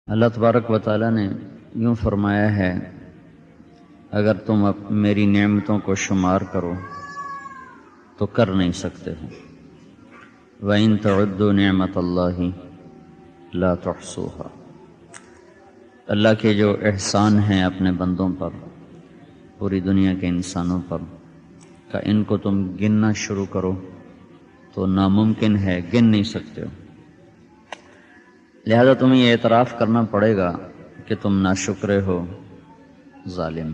اللہ تبارک و تعالیٰ نے یوں فرمایا ہے، اگر تم میری نعمتوں کو شمار کرو تو کر نہیں سکتے ہو، وَإِن تَعُدُّوا نِعْمَةَ اللَّهِ لَا تُحْصُوهَا۔ اللہ کے جو احسان ہیں اپنے بندوں پر، پوری دنیا کے انسانوں پر، کہ ان کو تم گننا شروع کرو تو ناممکن ہے، گن نہیں سکتے ہو۔ لہذا تمہیں یہ اعتراف کرنا پڑے گا کہ تم ناشکرے ہو، ظالم۔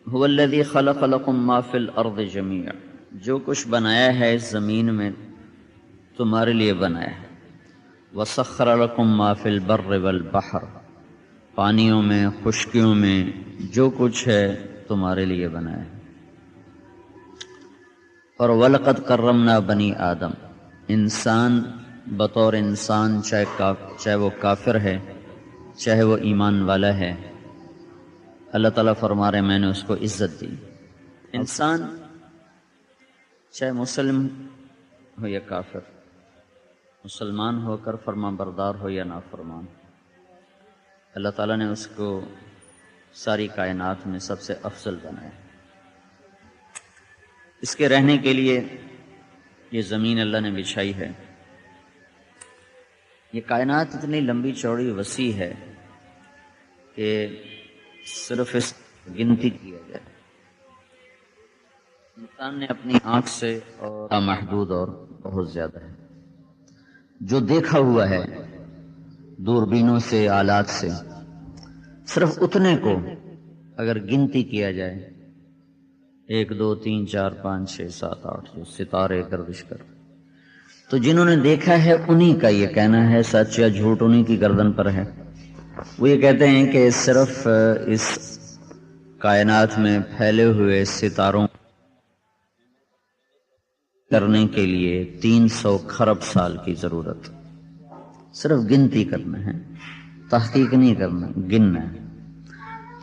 هو الذی خلق لکم ما فی الارض جمیعا، جو کچھ بنایا ہے اس زمین میں تمہارے لیے بنایا ہے۔ وسخر لکم ما فی البر والبحر، پانیوں میں، خشکیوں میں جو کچھ ہے تمہارے لیے بنایا ہے۔ اور وَلَقَدْ كَرَّمْنَا بَنِي آدم، انسان بطور انسان، چاہے وہ کافر ہے چاہے وہ ایمان والا ہے، اللہ تعالیٰ فرما رہے میں نے اس کو عزت دی۔ انسان چاہے مسلم ہو یا کافر، مسلمان ہو کر فرما بردار ہو یا نافرمان، اللہ تعالیٰ نے اس کو ساری کائنات میں سب سے افضل بنایا۔ اس کے رہنے کے لیے یہ زمین اللہ نے بچھائی ہے۔ یہ کائنات اتنی لمبی چوڑی وسیع ہے کہ صرف اس گنتی کیا جائے انسان نے اپنی آنکھ سے، اور محدود اور بہت زیادہ ہے۔ جو دیکھا ہوا ہے دوربینوں سے، آلات سے، صرف اتنے کو اگر گنتی کیا جائے، 1 2 3 4 5 6 7 8 جو ستارے گردش کر، تو جنہوں نے دیکھا ہے انہی کا یہ کہنا ہے، سچ یا جھوٹ انہی کی گردن پر ہے۔ وہ یہ کہتے ہیں کہ صرف اس کائنات میں پھیلے ہوئے ستاروں کرنے کے لیے 300 کھرب سال کی ضرورت، صرف گنتی کرنا ہے، تحقیق نہیں کرنا، گننا ہے۔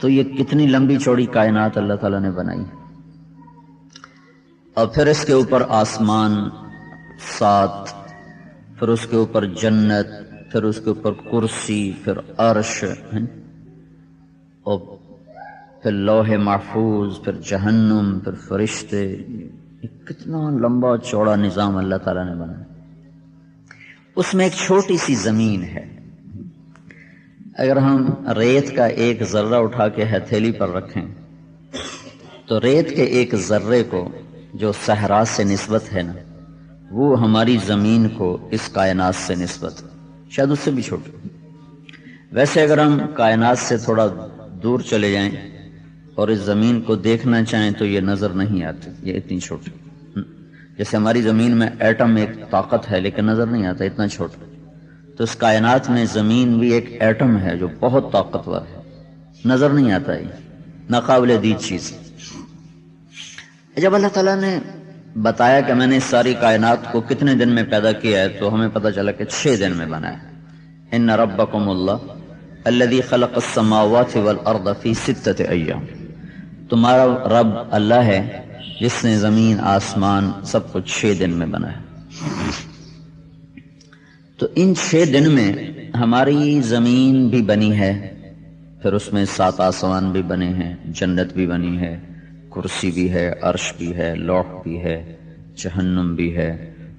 تو یہ کتنی لمبی چوڑی کائنات اللہ تعالیٰ نے بنائی، اور پھر اس کے اوپر آسمان 7، پھر اس کے اوپر جنت، پھر اس کے اوپر کرسی، پھر عرش، اور پھر لوح محفوظ، پھر جہنم، پھر فرشتے۔ کتنا لمبا چوڑا نظام اللہ تعالیٰ نے بنایا۔ اس میں ایک چھوٹی سی زمین ہے، اگر ہم ریت کا ایک ذرہ اٹھا کے ہتھیلی پر رکھیں تو ریت کے ایک ذرے کو جو صحرا سے نسبت ہے نا، وہ ہماری زمین کو اس کائنات سے نسبت، شاید اس سے بھی چھوٹی۔ ویسے اگر ہم کائنات سے تھوڑا دور چلے جائیں اور اس زمین کو دیکھنا چاہیں تو یہ نظر نہیں آتی، یہ اتنی چھوٹی۔ جیسے ہماری زمین میں ایٹم ایک طاقت ہے لیکن نظر نہیں آتا، اتنا چھوٹا۔ تو اس کائنات میں زمین بھی ایک ایٹم ہے جو بہت طاقتور ہے، نظر نہیں آتا، یہ ناقابل دید چیز۔ جب اللہ تعالیٰ نے بتایا کہ میں نے اس ساری کائنات کو کتنے دن میں پیدا کیا ہے، تو ہمیں پتہ چلا کہ 6 دن میں بنایا۔ ان ربکم اللہ الذی خلق السماوات والارض فی 6 ایام، تمہارا رب اللہ ہے جس نے زمین، آسمان سب کچھ 6 دن میں بنایا۔ تو ان 6 دن میں ہماری زمین بھی بنی ہے، پھر اس میں 7 آسمان بھی بنے ہیں، جنت بھی بنی ہے، کرسی بھی ہے، عرش بھی ہے، لوح بھی ہے، جہنم بھی ہے،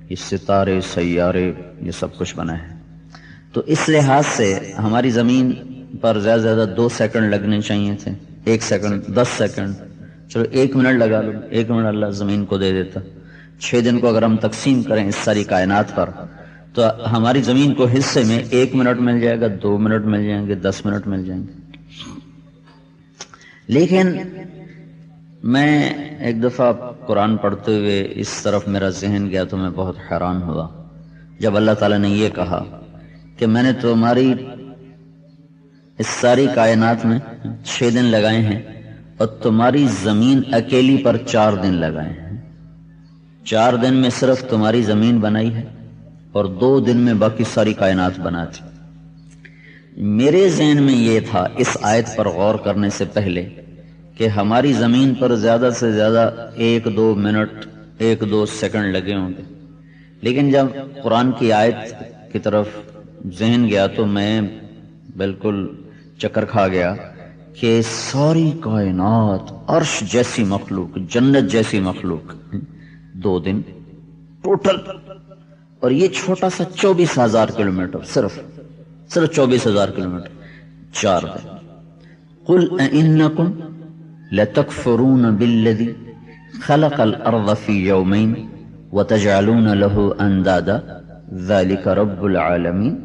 یہ ستارے، سیارے، یہ سب کچھ بنا ہے۔ تو اس لحاظ سے ہماری زمین پر زیادہ سے زیادہ 2 سیکنڈ لگنے چاہیے تھے، 1 سیکنڈ، 10 سیکنڈ، چلو 1 منٹ لگا لو، 1 منٹ اللہ زمین کو دے دیتا۔ 6 دن کو اگر ہم تقسیم کریں اس ساری کائنات پر تو ہماری زمین کو حصے میں 1 منٹ مل جائے گا، 2 منٹ مل جائیں گے، 10 منٹ مل جائیں گے۔ لیکن میں ایک دفعہ قرآن پڑھتے ہوئے اس طرف میرا ذہن گیا تو میں بہت حیران ہوا، جب اللہ تعالیٰ نے یہ کہا کہ میں نے تمہاری اس ساری کائنات میں 6 دن لگائے ہیں اور تمہاری زمین اکیلی پر 4 دن لگائے ہیں۔ 4 دن میں صرف تمہاری زمین بنائی ہے اور 2 دن میں باقی ساری کائنات بناتی۔ میرے ذہن میں یہ تھا اس آیت پر غور کرنے سے پہلے کہ ہماری زمین پر زیادہ سے زیادہ 1 2 منٹ، 1 2 سیکنڈ لگے ہوں گے، لیکن جب قرآن کی آیت کی طرف ذہن گیا تو میں بالکل چکر کھا گیا کہ ساری کائنات، عرش جیسی مخلوق، جنت جیسی مخلوق 2 دن ٹوٹل، اور یہ چھوٹا سا 24,000 کلومیٹر، صرف 24,000 کلومیٹر 4 دن۔ قل اَإِنَّكُمْ لَتَكْفُرُونَ بِالَّذِي خَلَقَ الْأَرْضَ فِي يَوْمَيْنِ وَتَجْعَلُونَ لَهُ أَنْدَادًا ذَلِكَ رَبُّ الْعَالَمِينَ۔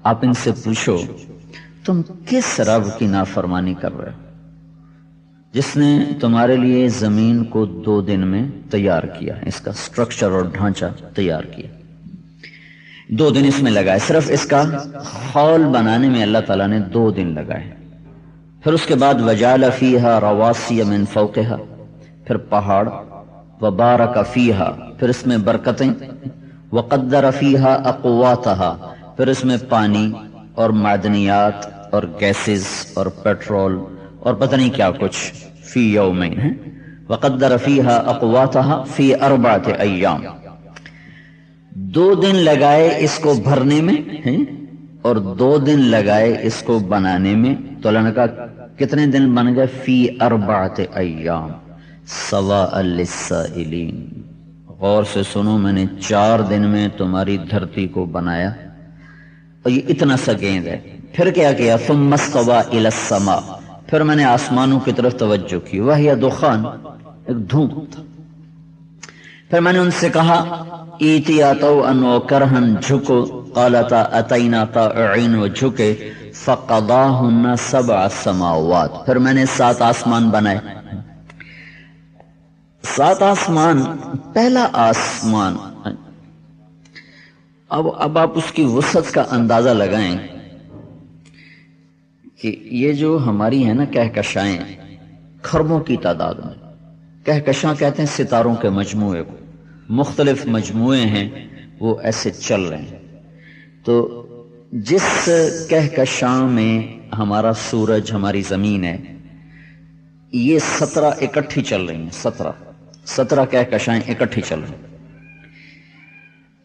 آپ ان سے پوچھو تم کس رب کی نافرمانی کر رہے ہو جس نے تمہارے لیے زمین کو 2 دن میں تیار کیا، اس کا سٹرکچر اور ڈھانچہ تیار کیا، 2 دن اس میں لگائے، صرف اس کا خول بنانے میں اللہ تعالیٰ نے 2 دن لگائے۔ پھر اس کے بعد وَجَعَلَ فِيهَا رَوَاسِيَ مِن فَوْقِهَا، پھر پہاڑ، وَبَارَكَ فِيهَا، پھر اس میں برکتیں، وَقَدَّرَ فِيهَا أَقْوَاتَهَا، پھر اس میں پانی اور معدنیات اور گیسز اور پیٹرول اور پتہ نہیں کیا کچھ، فی یومین ہے، وقدر فیہا اقواتہا فی 4 ایام، 2 دن لگائے اس کو بھرنے میں اور 2 دن لگائے اس کو بنانے میں، تو اللہ نے کہا کتنے دن بن گئے؟ فی 4 ایام سواء للسائلین۔ غور سے سنو، میں نے 4 دن میں تمہاری دھرتی کو بنایا، اور یہ اتنا سا گیند ہے۔ پھر کیا کیا؟ ثم استوى الى السماء، پھر میں نے آسمانوں کی طرف توجہ کی، وہی دخان، ایک دھوپ تھا۔ پھر میں نے ان سے کہا ایتیا طوعا وکرہن، جھکو، قالتا اتینا طائعین، و جھکے، فقضاہن 7 سماوات، پھر میں نے 7 آسمان بنائے۔ 7 آسمان، پہلا آسمان، اب آپ اس کی وسعت کا اندازہ لگائیں کہ یہ جو ہماری ہے نا کہکشائیں، کھربوں کی تعداد میں، کہکشاں کہتے ہیں ستاروں کے مجموعے کو، مختلف مجموعے ہیں وہ ایسے چل رہے ہیں۔ تو جس کہکشاں میں ہمارا سورج، ہماری زمین ہے، یہ 17 اکٹھی چل رہی ہیں، 17 کہکشائیں اکٹھی چل رہی ہیں۔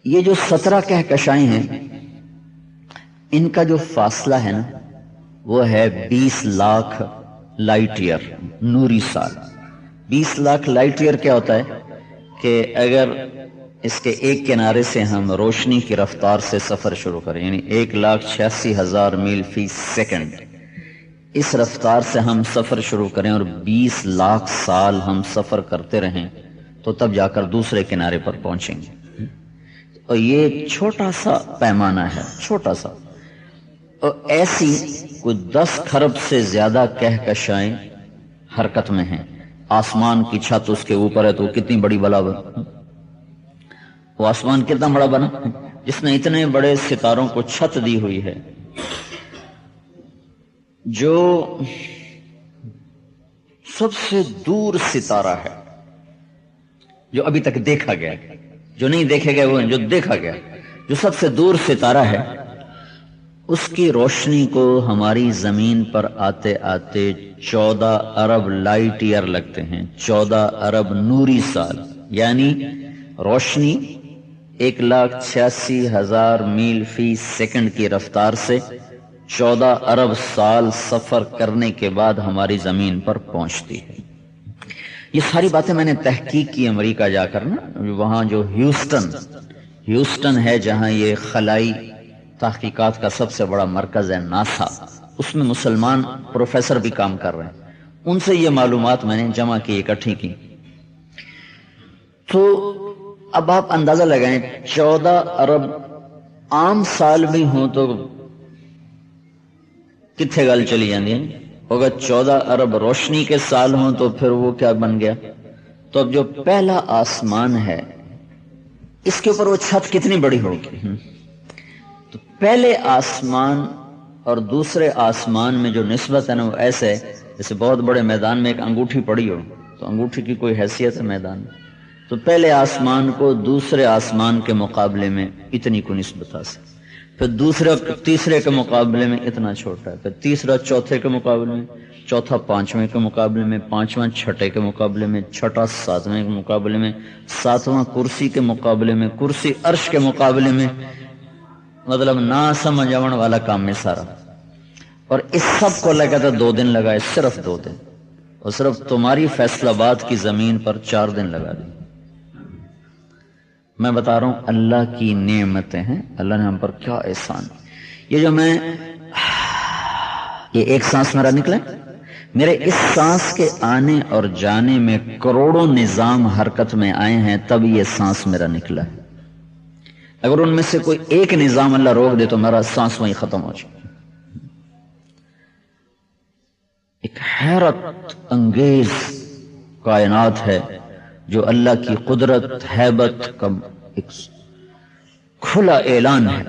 یہ جو 17 کہکشائیں ہیں، ان کا جو فاصلہ ہے نا وہ ہے 20 لاکھ لائٹ ایئر، نوری سال۔ 20 لاکھ لائٹ ایئر کیا ہوتا ہے کہ اگر اس کے ایک کنارے سے ہم روشنی کی رفتار سے سفر شروع کریں، یعنی 1,86,000 میل فی سیکنڈ، اس رفتار سے ہم سفر شروع کریں اور 20 لاکھ سال ہم سفر کرتے رہیں، تو تب جا کر دوسرے کنارے پر پہنچیں گے۔ اور یہ چھوٹا سا پیمانہ ہے، چھوٹا سا، اور ایسی کوئی 10 کھرب سے زیادہ کہکشائیں حرکت میں ہیں۔ آسمان کی چھت اس کے اوپر ہے تو وہ کتنی بڑی بلا بنا، وہ آسمان کتنا بڑا بنا جس نے اتنے بڑے ستاروں کو چھت دی ہوئی ہے۔ جو سب سے دور ستارہ ہے جو ابھی تک دیکھا گیا، جو نہیں دیکھے گئے وہ جو دیکھا گیا، جو سب سے دور ستارہ ہے، اس کی روشنی کو ہماری زمین پر آتے آتے 14 ارب لائٹ ایئر لگتے ہیں، 14 ارب نوری سال، یعنی روشنی 1,86,000 میل فی سیکنڈ کی رفتار سے 14 ارب سال سفر کرنے کے بعد ہماری زمین پر پہنچتی ہے۔ یہ ساری باتیں میں نے تحقیق کی امریکہ جا کر نا، وہاں جو ہیوسٹن ہے جہاں یہ خلائی تحقیقات کا سب سے بڑا مرکز ہے، ناسا، اس میں مسلمان پروفیسر بھی کام کر رہے ہیں، ان سے یہ معلومات میں نے جمع کی، اکٹھی کی۔ تو اب آپ اندازہ لگائیں 14 ارب عام سال بھی ہوں تو کتنے گل چلی جاندی ہے، ہوگا 14 ارب روشنی کے سال ہوں تو پھر وہ کیا بن گیا۔ تو اب جو پہلا آسمان ہے اس کے اوپر وہ چھت کتنی بڑی ہوگی؟ تو پہلے آسمان اور دوسرے آسمان میں جو نسبت ہے نا وہ ایسے ہے جیسے بہت بڑے میدان میں ایک انگوٹھی پڑی ہو، تو انگوٹھی کی کوئی حیثیت ہے میدان میں، تو پہلے آسمان کو دوسرے آسمان کے مقابلے میں اتنی کو نسبت حاصل، پھر دوسرا تیسرے کے مقابلے میں اتنا چھوٹا ہے، پھر تیسرا چوتھے کے مقابلے میں، چوتھا پانچویں کے مقابلے میں، پانچواں چھٹے کے مقابلے میں، چھٹا ساتویں کے مقابلے میں، ساتواں کرسی کے مقابلے میں، کرسی عرش کے مقابلے میں، مطلب نہ سمجھ آنے والا کام میں سارا۔ اور اس سب کو اللہ کہتا 2 دن لگائے، صرف 2 دن، اور صرف تمہاری فیصل آباد کی زمین پر 4 دن لگا دی۔ میں بتا رہا ہوں اللہ کی نعمتیں ہیں، اللہ نے ہم پر کیا احسان۔ یہ جو میں یہ ایک سانس میرا نکلا، میرے اس سانس کے آنے اور جانے میں کروڑوں نظام حرکت میں آئے ہیں، تب یہ سانس میرا نکلا ہے۔ اگر ان میں سے کوئی ایک نظام اللہ روک دے تو میرا سانس وہیں ختم ہو جائے۔ ایک حیرت انگیز کائنات ہے جو اللہ کی قدرت، ہیبت کا ایک کھلا اعلان ہے۔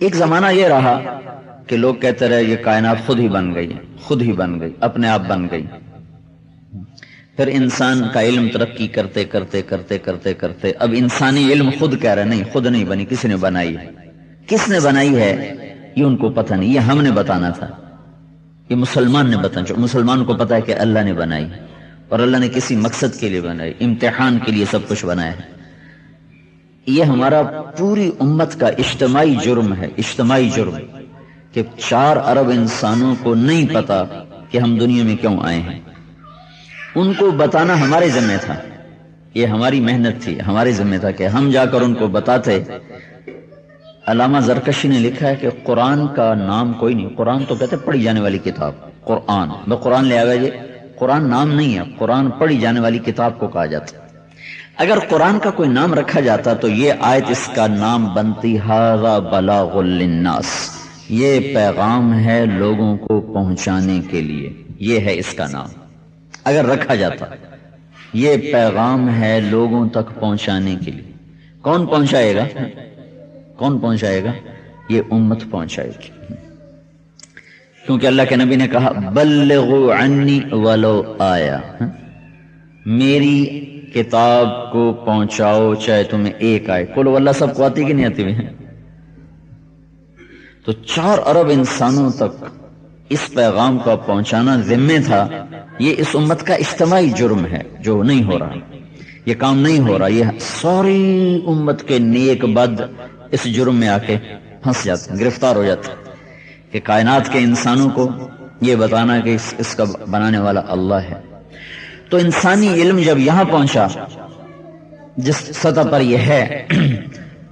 ایک زمانہ یہ رہا کہ لوگ کہتے رہے یہ کائنات خود ہی بن گئی، خود ہی بن گئی، اپنے آپ بن گئی۔ پھر انسان کا علم ترقی کرتے کرتے کرتے کرتے کرتے اب انسانی علم خود کہہ رہے نہیں، خود نہیں بنی، کسی نے بنائی ہے۔ کس نے بنائی ہے یہ ان کو پتہ نہیں، یہ ہم نے بتانا تھا، یہ مسلمان نے بتانا۔ مسلمان کو پتا ہے کہ اللہ نے بنائی، اور اللہ نے کسی مقصد کے لیے بنائی، امتحان کے لیے سب کچھ بنایا ہے۔ یہ ہمارا پوری امت کا اجتماعی جرم ہے، اجتماعی جرم، کہ 4 ارب انسانوں کو نہیں پتا کہ ہم دنیا میں کیوں آئے ہیں۔ ان کو بتانا ہمارے ذمہ تھا، یہ ہماری محنت تھی، ہمارے ذمہ تھا کہ ہم جا کر ان کو بتاتے۔ علامہ زرکشی نے لکھا ہے کہ قرآن کا نام کوئی نہیں، قرآن تو کہتے پڑھی جانے والی کتاب، قرآن میں قرآن لے آیا، یہ قرآن نام نہیں ہے، قرآن پڑھی جانے والی کتاب کو کہا جاتا ہے۔ اگر قرآن کا کوئی نام رکھا جاتا تو یہ آیت اس کا نام بنتی ھذا بلاغ للناس، یہ پیغام ہے لوگوں کو پہنچانے کے لیے، یہ ہے اس کا نام۔ اگر رکھا جاتا یہ پیغام ہے لوگوں تک پہنچانے کے لیے، کون پہنچائے گا؟ کون پہنچائے گا؟ یہ امت پہنچائے گی، کیونکہ اللہ کے نبی نے کہا بلغوا عنی ولو آیا، میری کتاب کو پہنچاؤ چاہے تمہیں ایک آئے۔ قل ہو اللہ سب کو آتی کہ نہیں آتی ہے؟ تو 4 ارب انسانوں تک اس پیغام کا پہنچانا ذمہ تھا۔ یہ اس امت کا اجتماعی جرم ہے جو نہیں ہو رہا، یہ کام نہیں ہو رہا۔ یہ ساری امت کے نیک بد اس جرم میں آ کے پھنس جاتے ہیں، گرفتار ہو جاتے ہیں، کہ کائنات کے انسانوں کو یہ بتانا کہ اس کا بنانے والا اللہ ہے۔ تو انسانی علم جب یہاں پہنچا جس سطح پر یہ ہے،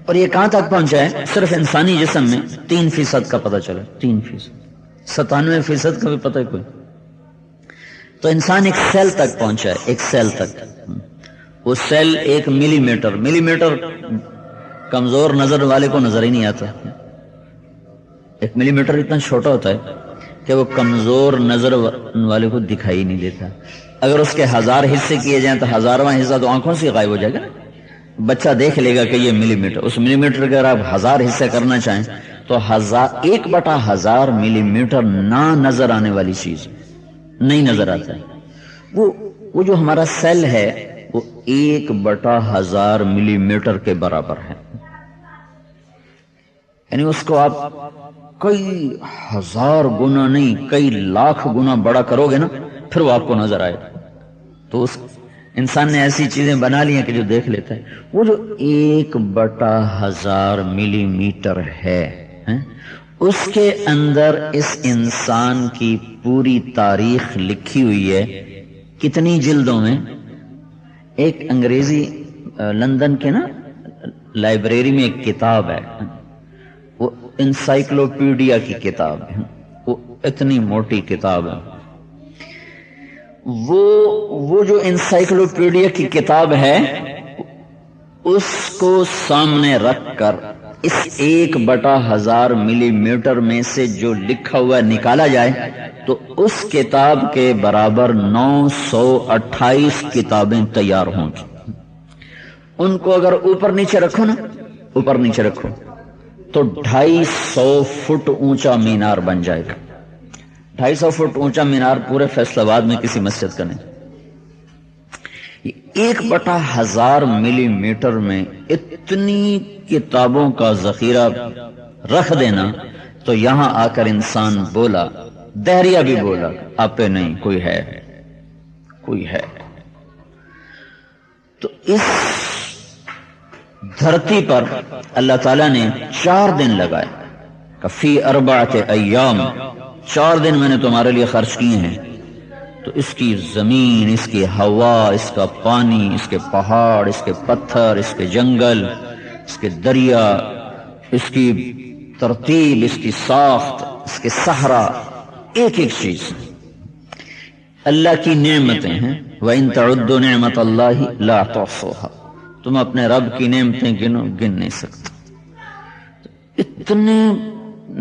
اور یہ کہاں تک پہنچا ہے؟ صرف انسانی جسم میں 3% کا پتہ چلا، 3%، 97% کا بھی پتہ ہے کوئی؟ تو انسان ایک سیل تک پہنچا ہے، ایک سیل تک۔ وہ سیل 1 ملی میٹر کمزور نظر والے کو نظر ہی نہیں آتا۔ 1 ملی میٹر اتنا چھوٹا ہوتا ہے کہ وہ کمزور نظر والے کو دکھائی نہیں دیتا۔ اگر اس کے 1000 حصے کیے جائیں تو 1000واں حصہ تو آنکھوں سے غائب ہو جائے گا۔ بچہ دیکھ لے گا کہ یہ ملی میٹر، اس ملی میٹر کے اگر آپ 1000 حصے کرنا چاہیں تو 1/1000 ملی میٹر نہ نظر آنے والی چیز نہیں نظر آتا ہے۔ وہ جو ہمارا سیل ہے وہ 1/1000 ملی میٹر کے برابر ہے، یعنی اس کو آپ کئی 1000 گنا نہیں، کئی لاکھ گنا بڑا کرو گے نا، پھر وہ آپ کو نظر آئے۔ تو اس انسان نے ایسی چیزیں بنا لی ہیں کہ جو دیکھ لیتا ہے۔ وہ جو 1/1000 ملی میٹر ہے، اس کے اندر اس انسان کی پوری تاریخ لکھی ہوئی ہے۔ کتنی جلدوں میں؟ ایک انگریزی لندن کے نا لائبریری میں ایک کتاب ہے، وہ انسائکلوپیڈیا کی کتاب ہے، وہ اتنی موٹی کتاب ہے۔ وہ جو انسائکلوپیڈیا کی کتاب ہے اس کو سامنے رکھ کر اس 1/1000 ملی میٹر میں سے جو لکھا ہوا نکالا جائے تو اس کتاب کے برابر 928 کتابیں تیار ہوں گی۔ ان کو اگر اوپر نیچے رکھو نا، اوپر نیچے رکھو تو 250 فٹ اونچا مینار بن جائے گا۔ 250 فٹ اونچا مینار پورے فیصل آباد میں کسی مسجد کا نہیں۔ 1/1000 ملی میٹر میں اتنی کتابوں کا ذخیرہ رکھ دینا، تو یہاں آ کر انسان بولا، دہریہ بھی بولا، آپ نہیں، کوئی ہے، کوئی ہے۔ تو اس دھرتی پر اللہ تعالیٰ نے 4 دن لگائے، فی اربعۃ ایام، 4 دن میں نے تمہارے لیے خرچ کیے ہیں، تو اس کی زمین، اس کی ہوا، اس کا پانی، اس کے پہاڑ، اس کے پتھر، اس کے جنگل، اس کے دریا، اس کی ترتیب، اس کی ساخت، اس کے صحرا، ایک ایک چیز اللہ کی نعمتیں ہیں۔ وَإِن تَعُدُّوا نِعْمَةَ اللَّهِ لَا تُحْصُوهَا، تم اپنے رب کی نعمتیں گنو، گن نہیں سکتے۔ اتنے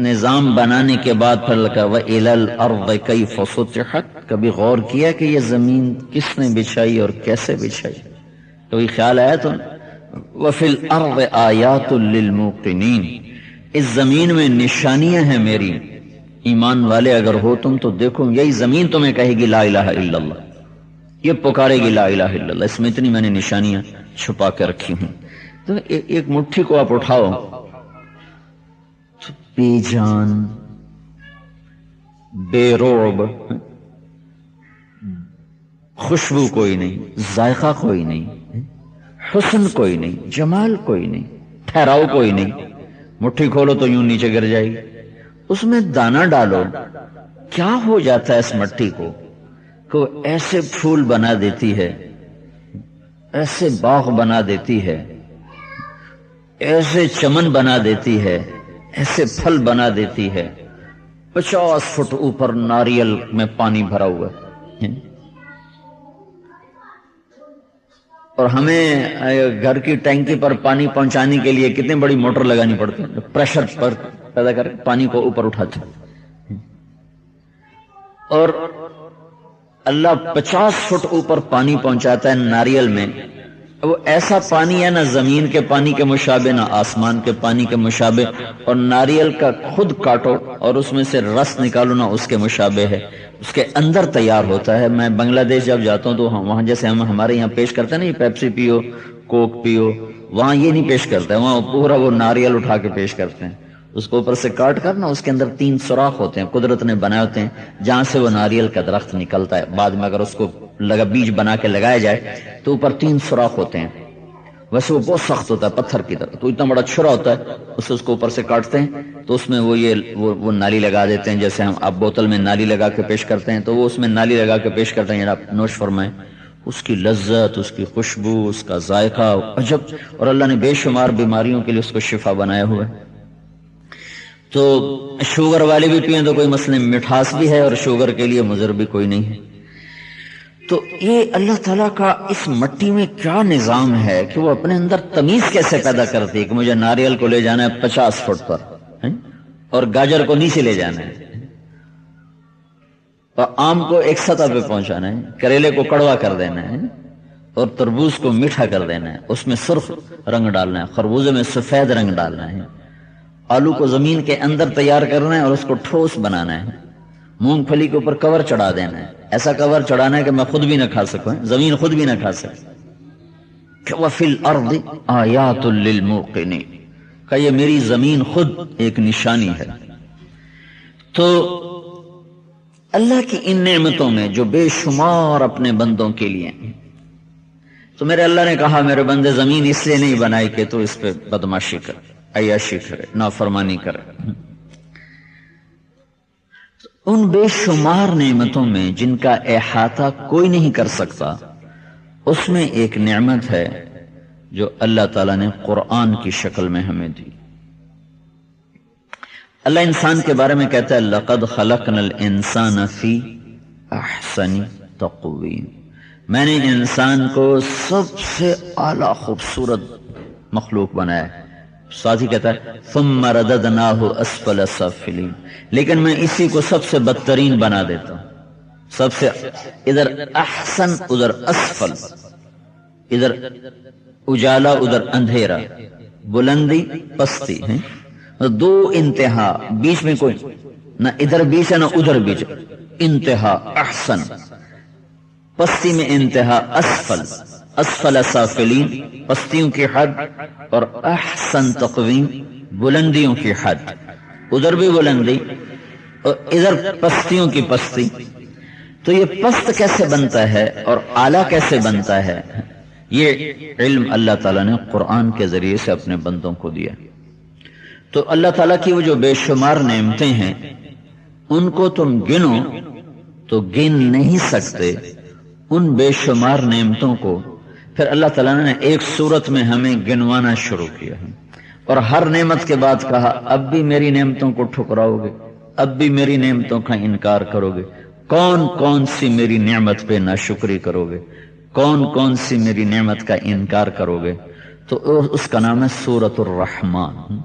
نظام بنانے کے بعد پھر لکھا وَإِلَى الْأَرْضِ كَيْفَ سُطِحَتْ، کبھی غور کیا کہ یہ زمین کس نے بچھائی اور کیسے بچھائی؟ کوئی خیال آیا تو وَفِي الْأَرْضِ آيَاتٌ لِلْمُوقِنِينَ، اس زمین میں نشانیاں ہیں میری، ایمان والے اگر ہو تم تو دیکھو، یہی زمین تمہیں کہے گی لا الہ الا اللہ، یہ پکارے گی لا الہ الا اللہ، اس میں اتنی میں نے نشانیاں چھپا کے رکھی ہوں۔ تو ایک مٹھی کو آپ اٹھاؤ تو بے جان، بے رعب، خوشبو کوئی نہیں، ذائقہ کوئی نہیں، حسن کوئی نہیں، جمال کوئی نہیں، ٹھہراؤ کوئی نہیں۔ مٹھی کھولو تو یوں نیچے گر جائے گی، اس میں دانہ ڈالو، کیا ہو جاتا ہے اس مٹی کو کہ ایسے پھول بنا دیتی ہے، ایسے باغ بنا دیتی ہے، ایسے چمن بنا دیتی ہے، ایسے پھل بنا دیتی ہے۔ 50 فٹ اوپر ناریل میں پانی بھرا ہوا ہے، اور ہمیں گھر کی ٹینکی پر پانی پہنچانے کے لیے کتنی بڑی موٹر لگانی پڑتی ہے، پریشر پر پیدا کر پانی کو اوپر اٹھاتے ہیں، اور اللہ 50 فٹ اوپر پانی پہنچاتا ہے ناریل میں۔ وہ ایسا پانی ہے نہ زمین کے پانی کے مشابہ، نہ آسمان کے پانی کے مشابہ، اور ناریل کا خود کاٹو اور اس میں سے رس نکالو نہ اس کے مشابہ ہے، اس کے اندر تیار ہوتا ہے۔ میں بنگلہ دیش جب جاتا ہوں تو وہاں جیسے ہمارے یہاں پیش کرتے ہیں نا، یہ پیپسی پیو، کوک پیو، وہاں یہ نہیں پیش کرتے، وہاں پورا وہ ناریل اٹھا کے پیش کرتے ہیں، اس کو اوپر سے کاٹ کر نا اس کے اندر 3 سوراخ ہوتے ہیں، قدرت نے بنائے ہوتے ہیں جہاں سے وہ ناریل کا درخت نکلتا ہے۔ بعد میں اگر اس کو بیج بنا کے لگایا جائے تو اوپر 3 سوراخ ہوتے ہیں، ویسے وہ بہت سخت ہوتا ہے پتھر کی طرح، تو اتنا بڑا چھرا ہوتا ہے، اسے اس کو اوپر سے کاٹتے ہیں تو اس میں وہ نالی لگا دیتے ہیں، جیسے ہم آپ بوتل میں نالی لگا کے پیش کرتے ہیں تو وہ اس میں نالی لگا کے پیش کرتے ہیں، آپ نوش فرمائیں۔ اس کی لذت، اس کی خوشبو، اس کا ذائقہ عجب، اور اللہ نے بے شمار بیماریوں کے لیے اس کو شفا بنایا ہوا ہے۔ تو شوگر والے بھی پئیں تو کوئی مسئلہ، مٹھاس بھی ہے اور شوگر کے لیے مضر بھی کوئی نہیں ہے۔ تو یہ اللہ تعالیٰ کا اس مٹی میں کیا نظام ہے کہ وہ اپنے اندر تمیز کیسے پیدا کرتی ہے کہ مجھے ناریل کو لے جانا ہے 50 فٹ پر اور گاجر کو نیچے لے جانا ہے، اور آم کو ایک سطح پہ پہنچانا ہے، کریلے کو کڑوا کر دینا ہے، اور تربوز کو میٹھا کر دینا ہے، اس میں سرخ رنگ ڈالنا ہے، خربوزے میں سفید رنگ ڈالنا ہے، آلو کو زمین کے اندر تیار کرنا ہے اور اس کو ٹھوس بنانا ہے، مونگ پھلی کے اوپر کور چڑھا دینا ہے، ایسا کور چڑھانا ہے کہ میں خود بھی نہ کھا سکوں، زمین خود بھی نہ کھا سکے۔ وَفِي الْأَرْضِ آيَاتٌ لِلْمُوقِنِينَ، کہ یہ میری زمین خود ایک نشانی ہے۔ تو اللہ کی ان نعمتوں میں جو بے شمار اپنے بندوں کے لیے، تو میرے اللہ نے کہا میرے بندے زمین اس لیے نہیں بنائی کہ تو اس پہ بدماشی کرے، عیاشی کرے، نافرمانی کرے۔ ان بے شمار نعمتوں میں جن کا احاطہ کوئی نہیں کر سکتا، اس میں ایک نعمت ہے جو اللہ تعالیٰ نے قرآن کی شکل میں ہمیں دی۔ اللہ انسان کے بارے میں کہتا ہے لَقَدْ خَلَقْنَا الْإِنسَانَ فِي أَحْسَنِ تَقْوِيمٍ، میں نے انسان کو سب سے اعلیٰ خوبصورت مخلوق بنایا ہے۔ ساتھ ہی کہتا ہے ثم رددناہ اسفل سافلین، لیکن میں اسی کو سب سے بدترین بنا دیتا ہوں، سب سے ادھر احسن ادھر اسفل، ادھر اجالا ادھر اندھیرا، بلندی پستی ہے، دو انتہا، بیچ میں کوئی نہ ادھر بیچ ہے نہ ادھر بیچ، انتہا احسن، پستی میں انتہا اسفل، اسفل سافلین پستیوں کی حد، اور احسن تقویم بلندیوں کی حد، ادھر بھی بلندی اور ادھر پستیوں کی پستی۔ تو یہ پست کیسے بنتا ہے اور اعلیٰ کیسے بنتا ہے، یہ علم اللہ تعالیٰ نے قرآن کے ذریعے سے اپنے بندوں کو دیا۔ تو اللہ تعالیٰ کی وہ جو بے شمار نعمتیں ہیں ان کو تم گنو تو گن نہیں سکتے ان بے شمار نعمتوں کو. پھر اللہ تعالیٰ نے ایک صورت میں ہمیں گنوانا شروع کیا ہے اور ہر نعمت کے بعد کہا اب بھی میری نعمتوں کو ٹھکراؤ گے, اب بھی میری نعمتوں کا انکار کرو گے, کون کون سی میری نعمت پہ ناشکری کرو گے, کون کون سی میری نعمت کا انکار کرو گے. تو اس کا نام ہے سورۃ الرحمن,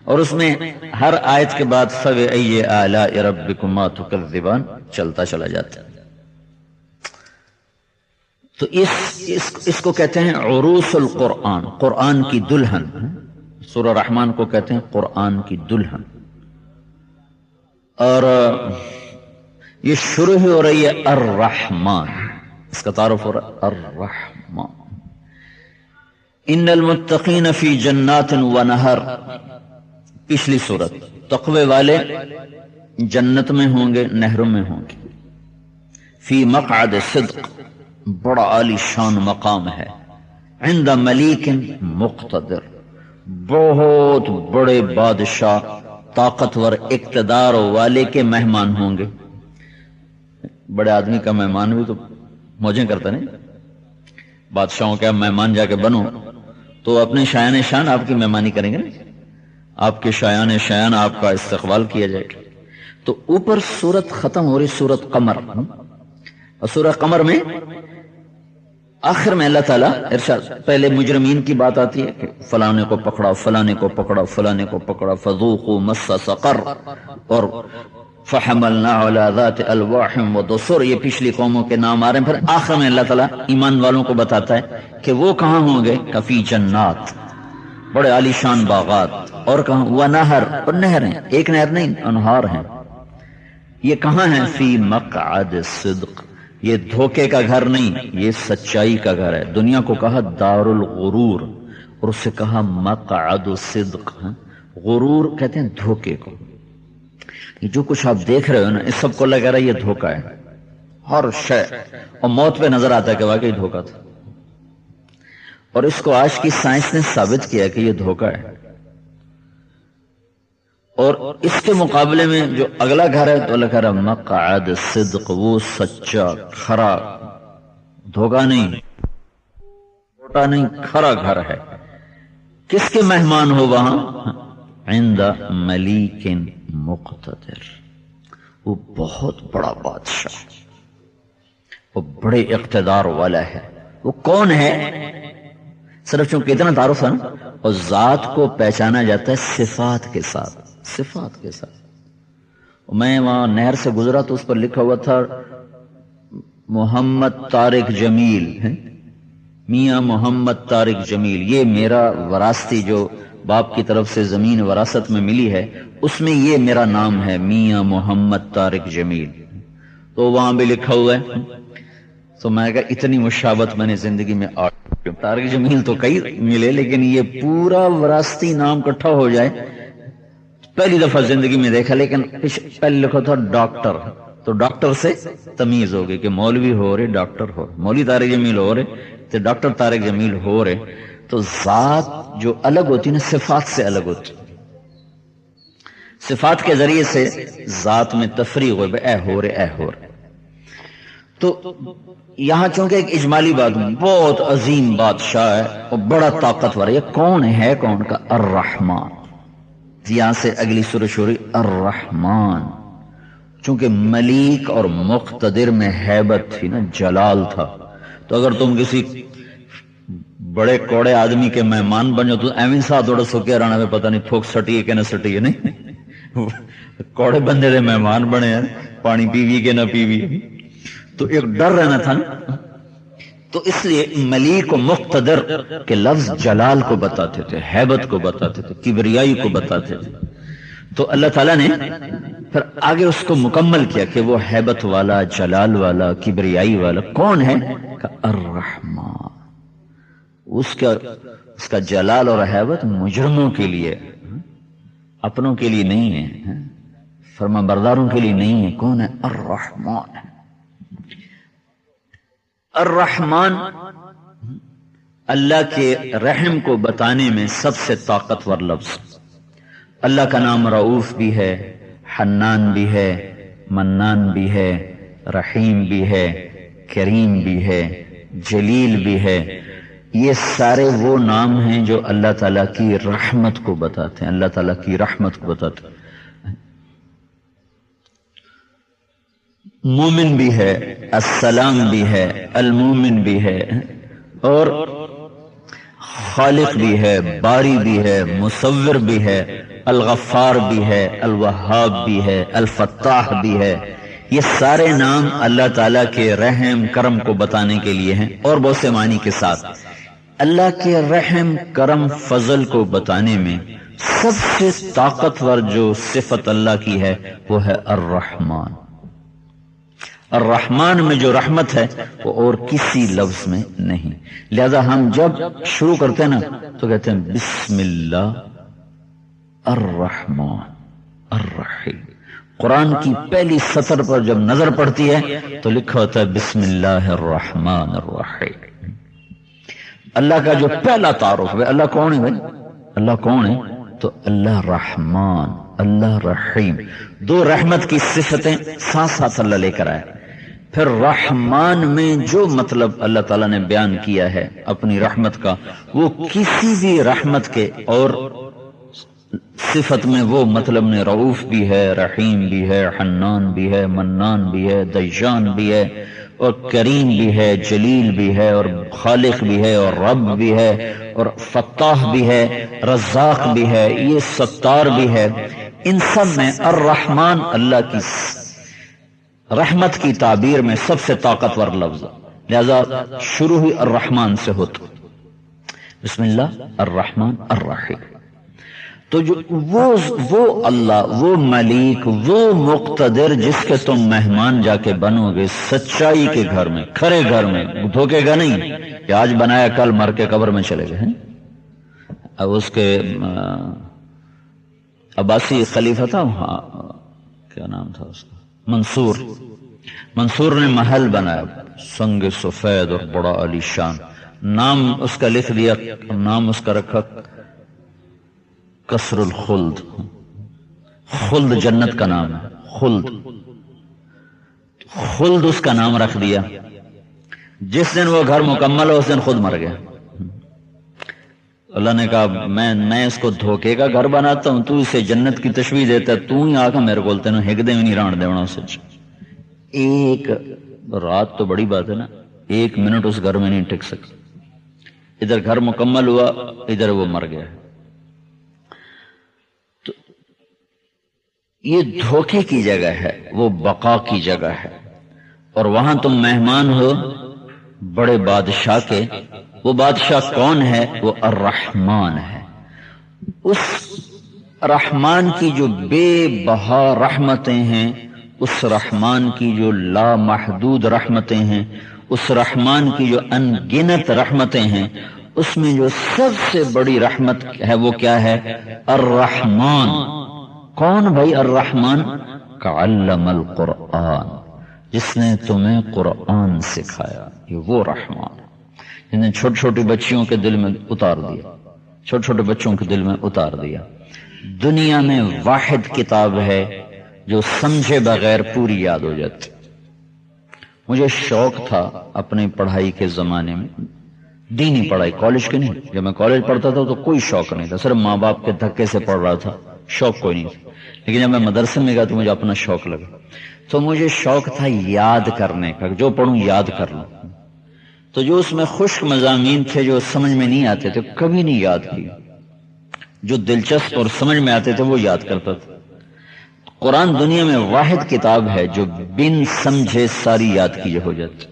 اور اس میں ہر آیت کے بعد فَبِأَيِّ آلَاءِ رَبِّكُمَا تُكَذِّبَانِ چلتا چلا جاتا ہے. تو اس کو کہتے ہیں عروس القرآن, قرآن کی دلہن. سورہ رحمان کو کہتے ہیں قرآن کی دلہن. اور یہ شروع ہی ہو رہی ہے الرحمن, اس کا تعارف ہو رہا ہے الرحمن. ان المتقین فی جنات و نہر, پچھلی صورت. تقوی والے جنت میں ہوں گے, نہروں میں ہوں گے. فی مقعد صدق, بڑا عالی شان مقام ہے. عند ملیک مقتدر, بہت بڑے بادشاہ طاقتور اقتدار والے کے مہمان ہوں گے. بڑے آدمی کا مہمان بھی تو موجیں کرتا نہیں. بادشاہوں کے مہمان جا کے بنو تو اپنے شایان شان آپ کی مہمانی کریں گے, آپ کے شایان شایان آپ کا استقبال کیا جائے گا. تو اوپر سورت ختم ہو رہی سورت قمر, اور سورہ قمر میں آخر میں اللہ تعالیٰ ارشاد, پہلے مجرمین کی بات آتی ہے کہ فلانے کو پکڑا, فلانے کو پکڑا, فلانے کو پکڑا, فذوقوا مس سقر, اور فحملنا علی ذات الواح ودسر, یہ پچھلی قوموں کے نام آ رہے ہیں. پھر آخر میں اللہ تعالیٰ ایمان والوں کو بتاتا ہے کہ وہ کہاں ہوں گے, کفی جنات, بڑے عالی شان باغات, اور کہاں ونہر, اور نہریں, ایک نہر نہیں انہار ہیں. یہ کہاں ہیں, فی مقعد صدق, یہ دھوکے کا گھر نہیں, یہ سچائی کا گھر ہے. دنیا کو کہا دار الغرور, اور اسے کہا مقعد صدق. غرور کہتے ہیں دھوکے کو. یہ جو کچھ آپ دیکھ رہے ہو نا, اس سب کو لگ رہا ہے یہ دھوکا ہے, ہر شے, اور موت پہ نظر آتا ہے کہ واقعی دھوکا تھا. اور اس کو آج کی سائنس نے ثابت کیا کہ یہ دھوکا ہے. اور اس کے مقابلے میں جو اگلا گھر ہے تو اللہ کہہ رہا مقعد صدق, وہ سچا کھرا, دھوکا نہیں, چھوٹا نہیں, کھرا گھر ہے. کس کے مہمان ہو وہاں, عند ملیک مقتدر, وہ بہت بڑا بادشاہ, وہ بڑے اقتدار والا ہے. وہ کون ہے, صرف چونکہ اتنا تعارف ہے نا, اور ذات کو پہچانا جاتا ہے صفات کے ساتھ, صفات کے ساتھ. میں وہاں نہر سے گزرا تو اس پر لکھا ہوا تھا محمد طارق جمیل, میاں محمد طارق جمیل. یہ میرا وراثتی جو باپ کی طرف سے زمین وراثت میں ملی ہے, اس میں یہ میرا نام ہے, میاں محمد طارق جمیل. تو وہاں بھی لکھا ہوا ہے. تو میں کہا اتنی مشابت میں نے زندگی میں طارق جمیل تو کئی ملے, لیکن یہ پورا وراثتی نام اکٹھا ہو جائے پہلی دفعہ زندگی میں دیکھا. لیکن پہلے لکھا تھا ڈاکٹر, تو ڈاکٹر سے تمیز ہو گئی کہ مولوی ہو رہے, ڈاکٹر ہو رہے, مولوی طارق جمیل ہو رہے تو ڈاکٹر طارق جمیل ہو رہے. تو ذات جو الگ ہوتی نا, صفات سے الگ ہوتی. صفات کے ذریعے سے ذات میں تفریق ہو, اے ہو رہے, اے ہو رہے. تو یہاں چونکہ ایک اجمالی بات, بہت عظیم بادشاہ ہے اور بڑا طاقتور ہے. یہ کون ہے, کون کا, الرحمن. یہاں سے اگلی سورہ شروع الرحمن. چونکہ ملیک اور مقتدر میں ہیبت تھی نا, جلال تھا. تو اگر تم کسی بڑے کوڑے آدمی کے مہمان بن جاؤ تو ایویں ساتھ اوڑ سو کے رانا میں پتہ نہیں پھوک سٹی ہے کہ نہ سٹی ہے. نہیں, کوڑے بندے دے مہمان بنے ہیں, پانی پیوی کہ نہ پیوی, تو ایک ڈر رہنا تھا نا. تو اس لیے ملیک و مقتدر کے لفظ جلال کو بتاتے تھے, ہیبت کو بتاتے تھے, کبریائی کو بتاتے تھے. تو اللہ تعالیٰ نے پھر آگے اس کو مکمل کیا کہ وہ ہیبت والا, جلال والا, کبریائی والا کون ہے, کہ الرحمن. اس کا جلال اور ہیبت مجرموں کے لیے, اپنوں کے لیے نہیں ہے, فرما برداروں کے لیے نہیں ہے. کون ہے, الرحمن. الرحمن اللہ کے رحم کو بتانے میں سب سے طاقتور لفظ. اللہ کا نام رؤوف بھی ہے، حنان بھی ہے، منان بھی ہے، رحیم بھی ہے، کریم بھی ہے، جلیل بھی ہے۔ یہ سارے وہ نام ہیں جو اللہ تعالیٰ کی رحمت کو بتاتے ہیں، اللہ تعالیٰ کی رحمت کو بتاتے ہیں۔ مومن بھی ہے، السلام بھی ہے، المومن بھی ہے، اور خالق بھی ہے، باری بھی ہے، مصور بھی ہے، الغفار بھی ہے، الوہاب بھی ہے، الفتاح بھی ہے۔ یہ سارے نام اللہ تعالیٰ کے رحم کرم کو بتانے کے لیے ہیں، اور بہت سے معنی کے ساتھ۔ اللہ کے رحم کرم فضل کو بتانے میں سب سے طاقتور جو صفت اللہ کی ہے وہ ہے الرحمن۔ الرحمن میں جو رحمت ہے وہ اور کسی لفظ میں نہیں، لہذا ہم جب شروع کرتے ہیں نا تو کہتے ہیں بسم اللہ الرحمن الرحیم۔ قرآن کی پہلی سطر پر جب نظر پڑتی ہے تو لکھا ہوتا ہے بسم اللہ الرحمن الرحیم۔ اللہ کا جو پہلا تعارف ہے، اللہ کون ہے بھائی؟ اللہ کون ہے؟ تو اللہ رحمان، اللہ رحیم، دو رحمت کی صفتیں ساتھ ساتھ اللہ لے کر آئے۔ پھر رحمان میں جو مطلب اللہ تعالیٰ نے بیان کیا ہے اپنی رحمت کا، وہ کسی بھی رحمت کے اور صفت میں وہ مطلب نے رؤوف بھی ہے، رحیم بھی ہے، حنان بھی ہے، منان بھی ہے، دیان بھی ہے، اور کریم بھی ہے، جلیل بھی ہے، اور خالق بھی ہے، اور رب بھی ہے، اور فتاح بھی ہے، رزاق بھی ہے، یہ ستار بھی ہے۔ ان سب میں الرحمن اللہ کی رحمت کی تعبیر میں سب سے طاقتور لفظ، لہذا شروع ہی الرحمن سے ہوتا، بسم اللہ الرحمن الرحیم۔ تو جو وہ اللہ، وہ ملیک، وہ مقتدر جس کے تم مہمان جا کے بنو گے سچائی کے گھر میں، کھرے گھر میں، دھوکے گا نہیں کہ آج بنایا کل مر کے قبر میں چلے گئے۔ اب اس کے عباسی خلیفہ تھا وہاں، کیا نام تھا اس کا، منصور نے محل بنایا سنگ سفید اور بڑا علی شان، نام اس کا لکھ دیا، نام اس کا رکھا قصر الخلد، خلد جنت کا نام ہے، خلد اس کا نام رکھ دیا۔ جس دن وہ گھر مکمل ہو اس دن خود مر گیا۔ اللہ نے کہا میں اس کو دھوکے کا گھر بناتا ہوں، تو اسے جنت کی تشبیہ دیتا ہے، تو ہی آکا میرے بولتے ہیں ہک دے میں نہیں ران دے ہونا اسے۔ ایک رات تو بڑی بات ہے نا، ایک منٹ اس گھر میں نہیں ٹک سکتا، ادھر گھر مکمل ہوا، ادھر وہ مر گیا۔ تو یہ دھوکے کی جگہ ہے، وہ بقا کی جگہ ہے، اور وہاں تم مہمان ہو بڑے بادشاہ کے۔ وہ بادشاہ کون ہے؟ وہ الرحمن ہے۔ اس رحمان کی جو بے بہا رحمتیں ہیں، اس رحمان کی جو لامحدود رحمتیں ہیں، اس رحمان کی جو ان گنت رحمتیں ہیں، اس میں جو سب سے بڑی رحمت ہے وہ کیا ہے؟ الرحمن۔ کون بھائی الرحمن؟ کعلم القرآن، جس نے تمہیں قرآن سکھایا، یہ وہ رحمان جس نے چھوٹی چھوٹی بچیوں کے دل میں اتار دیا، چھوٹے چھوٹے بچوں کے دل میں اتار دیا۔ دنیا میں واحد کتاب ہے جو سمجھے بغیر پوری یاد ہو جاتی۔ مجھے شوق تھا اپنی پڑھائی کے زمانے میں، دینی پڑھائی، کالج کے نہیں، جب میں کالج پڑھتا تھا تو کوئی شوق نہیں تھا، صرف ماں باپ کے دھکے سے پڑھ رہا تھا، شوق کوئی نہیں تھا۔ لیکن جب میں مدرسے میں گیا تو مجھے اپنا شوق لگا، تو مجھے شوق تھا یاد کرنے کا، جو پڑھوں یاد کر لوں۔ تو جو اس میں خشک مضامین تھے جو سمجھ میں نہیں آتے تھے کبھی نہیں یاد کیے، جو دلچسپ اور سمجھ میں آتے تھے وہ یاد کرتا تھا۔ قرآن دنیا میں واحد کتاب ہے جو بن سمجھے ساری یاد کی ہو جاتی۔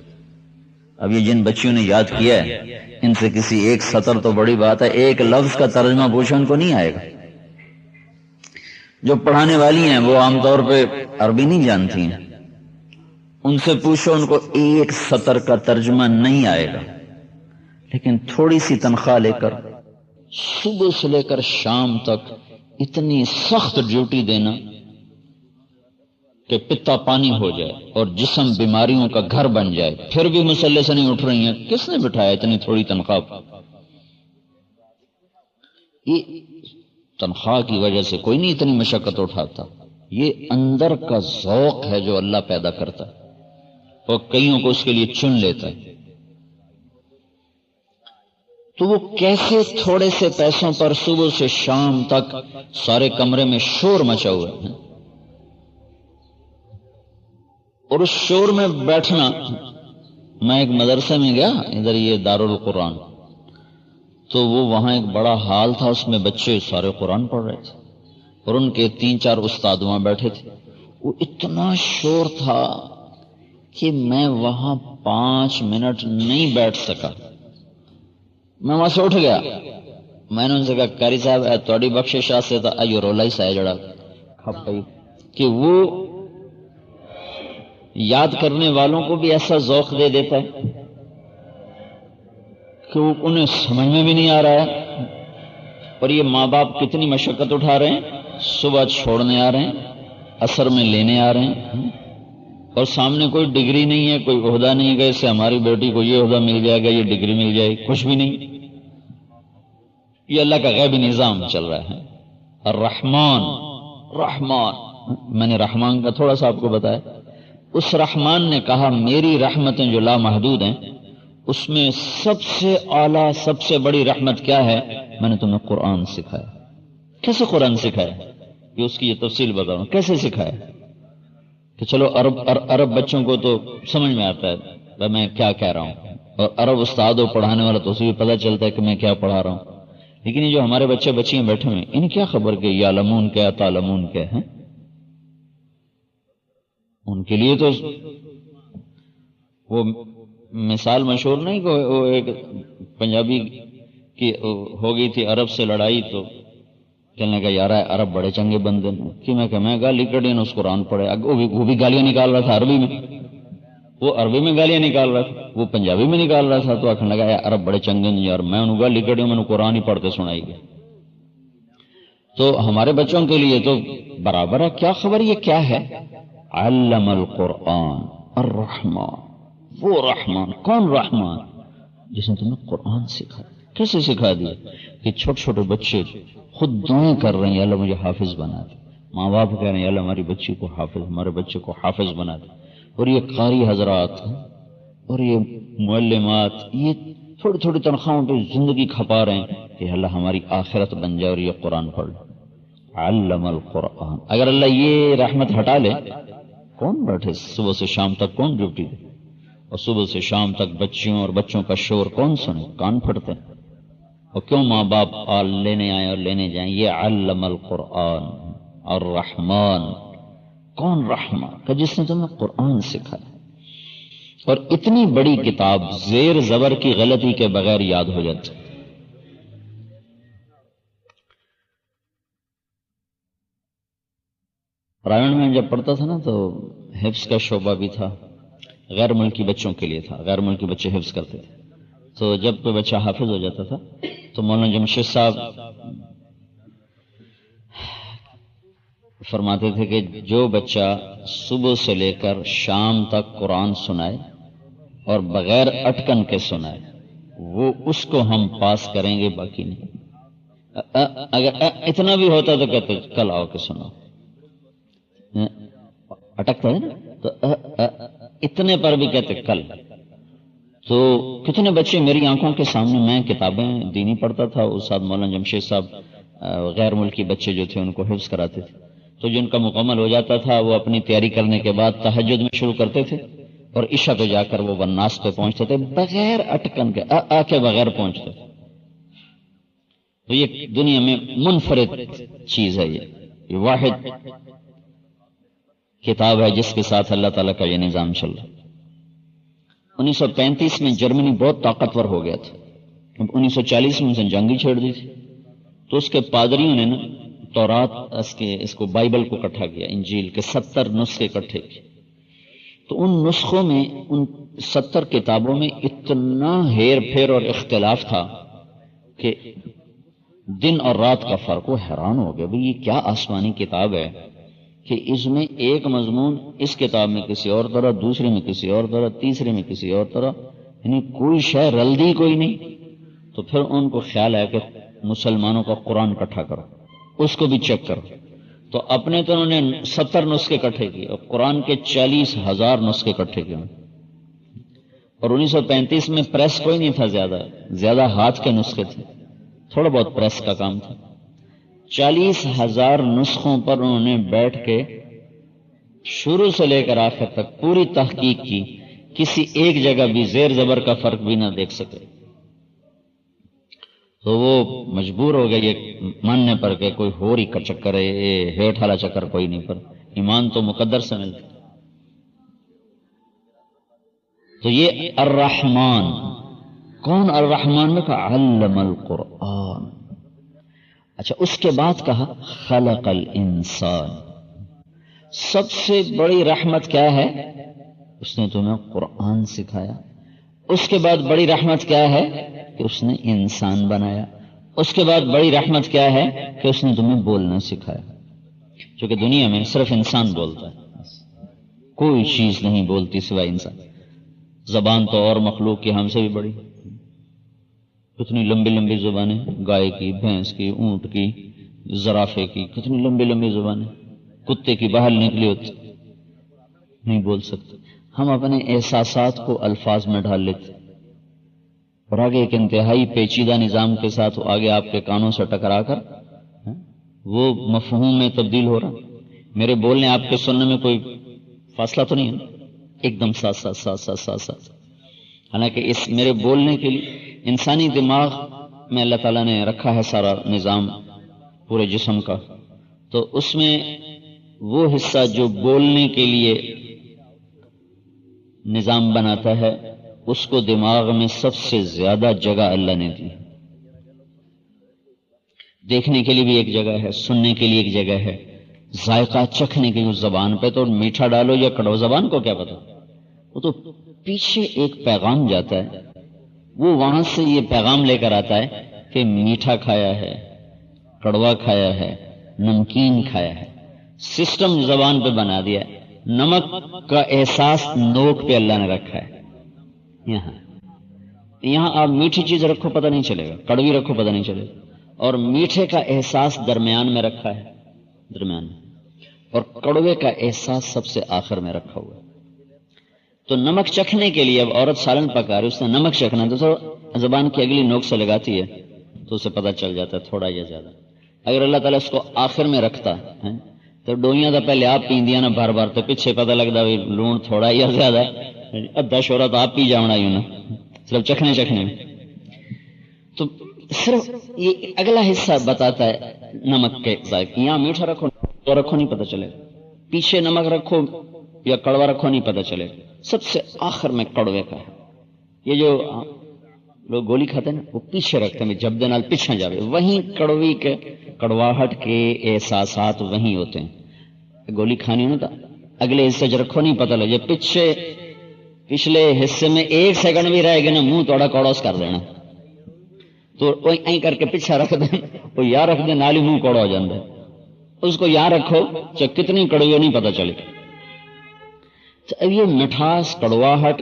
اب یہ جن بچیوں نے یاد کیا ہے ان سے کسی ایک سطر تو بڑی بات ہے، ایک لفظ کا ترجمہ پوچھو ان کو نہیں آئے گا۔ جو پڑھانے والی ہیں وہ عام طور پہ عربی نہیں جانتی ہیں، ان سے پوچھو ان کو ایک سطر کا ترجمہ نہیں آئے گا، لیکن تھوڑی سی تنخواہ لے کر صبح سے لے کر شام تک اتنی سخت ڈیوٹی دینا کہ پتا پانی ہو جائے اور جسم بیماریوں کا گھر بن جائے، پھر بھی مسئلے سے نہیں اٹھ رہی ہیں، کس نے بٹھایا اتنی تھوڑی تنخواہ؟ یہ تنخواہ کی وجہ سے کوئی نہیں اتنی مشقت اٹھاتا، یہ اندر کا ذوق ہے جو اللہ پیدا کرتا ہے اور کئیوں کو اس کے لیے چن لیتا ہے۔ تو وہ کیسے تھوڑے سے پیسوں پر صبح سے شام تک سارے کمرے میں شور مچا ہوا ہے، اور اس شور میں بیٹھنا۔ میں ایک مدرسے میں گیا، ادھر یہ دارالقرآن، تو وہ وہاں ایک بڑا ہال تھا، اس میں بچے سارے قرآن پڑھ رہے تھے اور ان کے 3-4 استاد وہاں بیٹھے تھے۔ وہ اتنا شور تھا کہ میں وہاں 5 منٹ نہیں بیٹھ سکا، میں وہاں سے اٹھ گیا۔ میں نے ان سے کہا قاری صاحب تھوڑی بخشش سے تھا ایو رولا ہی سا جڑا کھپ گئی کہ وہ یاد کرنے والوں کو بھی ایسا ذوق دے دیتا ہے کہ وہ انہیں سمجھ میں بھی نہیں آ رہا ہے۔ اور یہ ماں باپ کتنی مشقت اٹھا رہے ہیں، صبح چھوڑنے آ رہے ہیں، عصر میں لینے آ رہے ہیں، اور سامنے کوئی ڈگری نہیں ہے، کوئی عہدہ نہیں ہے کہ اس سے ہماری بیٹی کو یہ عہدہ مل جائے گا، یہ ڈگری مل جائے گی، کچھ بھی نہیں۔ یہ اللہ کا غیبی نظام چل رہا ہے۔ الرحمن، رحمان، میں نے رحمان کا تھوڑا سا آپ کو بتایا۔ اس رحمان نے کہا میری رحمتیں جو لامحدود ہیں، اس میں سب سے اعلیٰ سب سے بڑی رحمت کیا ہے؟ میں نے تمہیں قرآن سکھایا۔ کیسے قرآن سکھایا؟ یہ اس کی یہ تفصیل بتاؤں کیسے سکھایا کہ چلو عرب بچوں کو تو سمجھ میں آتا ہے میں کیا کہہ رہا ہوں، اور عرب استاد و پڑھانے والا تو اسے بھی پتہ چلتا ہے کہ میں کیا پڑھا رہا ہوں، لیکن یہ جو ہمارے بچے بچیاں بیٹھے ہوئے انہیں کیا خبر کہ یعلمون کیا تعلمون کیا ہے؟ ان کے لیے تو وہ مثال مشہور نہیں کہ وہ ایک پنجابی کی ہو گئی تھی عرب سے لڑائی، تو کہنے کا یار عرب بڑے چنگے بندے کہ میں گالی کڑی نے اس قرآن پڑھے، وہ بھی گالیاں نکال رہا تھا عربی میں، وہ عربی میں گالیاں نکال رہا تھا، وہ پنجابی میں نکال رہا تھا، تو آخر لگا عرب بڑے چنگے نہیں یار، میں انہوں گالی کڑی میں نے قرآن ہی پڑھتے سنائی گیا۔ تو ہمارے بچوں کے لیے تو برابر ہے، کیا خبر یہ کیا ہے؟ علم القرآن الرحمن، وہ رحمان، کون رحمان؟ جس نے تمہیں قرآن سکھایا۔ کیسے سکھا دیا؟ کہ چھوٹے چھوٹے بچے خود دعائیں کر رہے ہیں اللہ مجھے حافظ بنا دے، ماں باپ کہہ رہے ہیں اللہ ہماری بچی کو حافظ، ہمارے بچے کو حافظ بنا دے، اور یہ قاری حضرات اور یہ معلمات یہ تھوڑی تھوڑی تنخواہوں پہ زندگی کھپا رہے ہیں کہ اللہ ہماری آخرت بن جائے اور یہ قرآن پڑھ لے۔ علم القرآن۔ اگر اللہ یہ رحمت ہٹا لے کون بیٹھے صبح سے شام تک، کون ڈیوٹی دے؟ اور صبح سے شام تک بچیوں اور بچوں کا شور کون سنے؟ کان پھٹتے ہیں۔ اور کیوں ماں باپ لینے آئیں اور لینے جائیں؟ یہ علم القرآن الرحمن، کون رحمان؟ کہ جس نے تمہیں قرآن سکھایا۔ اور اتنی بڑی کتاب زیر زبر کی غلطی کے بغیر یاد ہو جاتی۔ پرائیویٹ میں جب پڑھتا تھا نا تو حفظ کا شعبہ بھی تھا، غیر ملکی بچوں کے لیے تھا، غیر ملکی بچے حفظ کرتے تھے۔ تو جب کوئی بچہ حافظ ہو جاتا تھا تو مولانا جمشید صاحب فرماتے تھے کہ جو بچہ صبح سے لے کر شام تک قرآن سنائے اور بغیر اٹکن کے سنائے وہ اس کو ہم پاس کریں گے، باقی نہیں۔ اگر اتنا بھی ہوتا تو کہتے کل آؤ کے سنو، اٹکتا ہے نا تو اتنے پر بھی کہتے کل۔ تو کتنے بچے میری آنکھوں کے سامنے، میں کتابیں دینی پڑھتا تھا، استاد مولانا جمشید صاحب غیر ملکی بچے جو تھے ان کو حفظ کراتے تھے، تو جن کا مکمل ہو جاتا تھا وہ اپنی تیاری کرنے کے بعد تہجد میں شروع کرتے تھے اور عشاء پہ جا کر وہ والناس پہ پہنچتے تھے بغیر اٹکن کے، کے بغیر پہنچتے تھے۔ تو یہ دنیا میں منفرد چیز ہے، یہ واحد کتاب ہے جس کے ساتھ اللہ تعالیٰ کا یہ نظام چل رہا ہے۔ 1935 میں جرمنی بہت طاقتور ہو گیا تھا، 1940 میں اسے جنگ ہی چھیڑ دی تھی، تو اس کے پادریوں نے نا تورات اس کو بائبل کو اکٹھا کیا، انجیل کے 70 نسخے اکٹھے کیے۔ تو ان نسخوں میں، ان 70 کتابوں میں اتنا ہیر پھیر اور اختلاف تھا کہ دن اور رات کا فرق، وہ حیران ہو گیا بھئی یہ کیا آسمانی کتاب ہے کہ اس میں ایک مضمون اس کتاب میں کسی اور طرح، دوسرے میں کسی اور طرح، تیسرے میں کسی اور طرح، یعنی کوئی شے رلدی کوئی نہیں۔ تو پھر ان کو خیال ہے کہ مسلمانوں کا قرآن اکٹھا کرو، اس کو بھی چیک کرو. تو اپنے تو انہوں نے 70 نسخے اکٹھے کیے اور قرآن کے 40,000 نسخے اکٹھے کیے. اور 1935 میں پریس کوئی نہیں تھا، زیادہ ہاتھ کے نسخے تھے، تھوڑا بہت پریس کا کام تھا. 40,000 نسخوں پر انہوں نے بیٹھ کے شروع سے لے کر آخر تک پوری تحقیق کی، کسی ایک جگہ بھی زیر زبر کا فرق بھی نہ دیکھ سکے. تو وہ مجبور ہو گئے یہ ماننے پر کہ کوئی ہو رہی کا چکر ہے، یہ ہیٹھ والا چکر کوئی نہیں، پر ایمان تو مقدر سے ملتا. تو یہ الرحمن، کون الرحمن میں کہا علم القرآن. اچھا اس کے بعد کہا خلق الانسان. سب سے بڑی رحمت کیا ہے؟ اس نے تمہیں قرآن سکھایا. اس کے بعد بڑی رحمت کیا ہے کہ اس نے انسان بنایا. اس کے بعد بڑی رحمت کیا ہے کہ اس نے تمہیں بولنا سکھایا. کیونکہ دنیا میں صرف انسان بولتا ہے، کوئی چیز نہیں بولتی سوائے انسان. زبان تو اور مخلوق کی ہم سے بھی بڑی، کتنی لمبی لمبی زبانیں، گائے کی، بھینس کی، اونٹ کی، زرافے کی، کتنی لمبی لمبی زبانیں. کتے کی باہر نکلی ہوتی، نہیں بول سکتے. ہم اپنے احساسات کو الفاظ میں ڈال لیتے اور آگے ایک انتہائی پیچیدہ نظام کے ساتھ آگے آپ کے کانوں سے ٹکرا کر وہ مفہوم میں تبدیل ہو رہا. میرے بولنے آپ کے سننے میں کوئی فاصلہ تو نہیں ہے، ایک دم ساتھ ساتھ ساتھ ساتھ ساتھ ساتھ. حالانکہ اس میرے بولنے کے لیے انسانی دماغ میں اللہ تعالیٰ نے رکھا ہے سارا نظام پورے جسم کا. تو اس میں وہ حصہ جو بولنے کے لیے نظام بناتا ہے، اس کو دماغ میں سب سے زیادہ جگہ اللہ نے دی. دیکھنے کے لیے بھی ایک جگہ ہے، سننے کے لیے ایک جگہ ہے، ذائقہ چکھنے کے لیے زبان پہ تو میٹھا ڈالو یا کڑوا، زبان کو کیا پتا، وہ تو پیچھے ایک پیغام جاتا ہے، وہ وہاں سے یہ پیغام لے کر آتا ہے کہ میٹھا کھایا ہے، کڑوا کھایا ہے، نمکین کھایا ہے. سسٹم زبان پہ بنا دیا ہے. نمک کا احساس نوک پہ اللہ نے رکھا ہے. یہاں آپ میٹھی چیز رکھو پتہ نہیں چلے گا، کڑوی رکھو پتہ نہیں چلے گا. اور میٹھے کا احساس درمیان میں رکھا ہے، درمیان میں، اور کڑوے کا احساس سب سے آخر میں رکھا ہوا ہے. تو نمک چکھنے کے لیے اب عورت سالن پکا رہی، اس نے نمک چکھنا تو زبان کی اگلی نوک سے لگاتی ہے تو اسے پتہ چل جاتا ہے تھوڑا یا زیادہ. اگر اللہ تعالیٰ اس کو آخر میں رکھتا ہے تو ڈوئیاں تو پہلے آپ پیندیاں نا بار بار، تو پیچھے پتہ لگتا بھی لون تھوڑا یا زیادہ، ادھا شورا تو آپ پی جاؤنا ہی نا، صرف چکھنے میں. تو صرف یہ اگلا حصہ بتاتا ہے نمک کے ذائقے. یہاں میٹھا رکھو تو رکھو نہیں پتہ چلے، پیچھے نمک رکھو یا کڑوا رکھو نہیں پتہ چلے. سب سے آخر میں کڑوے کا ہے. یہ جو لوگ گولی کھاتے ہیں نا، وہ پیچھے رکھتے ہیں، جب دنال پیچھے جاوے، وہیں کڑوی کے کڑواہٹ کے احساسات وہیں ہوتے ہیں. گولی کھانی ہو نا تو اگلے حصے چ رکھو نہیں پتہ لگے، پچھلے حصے میں 1 سیکنڈ بھی رہے گا نا، منہ توڑا کوڑوس کر دینا. تو وہیں کر کے پیچھے رکھ دیں، وہ یا رکھ دیں نالی منہ کوڑا ہو جاتا ہے. اس کو یا رکھو چاہے کتنی کڑوی ہو نہیں پتہ چلے. اب یہ مٹھاس، کڑواہٹ،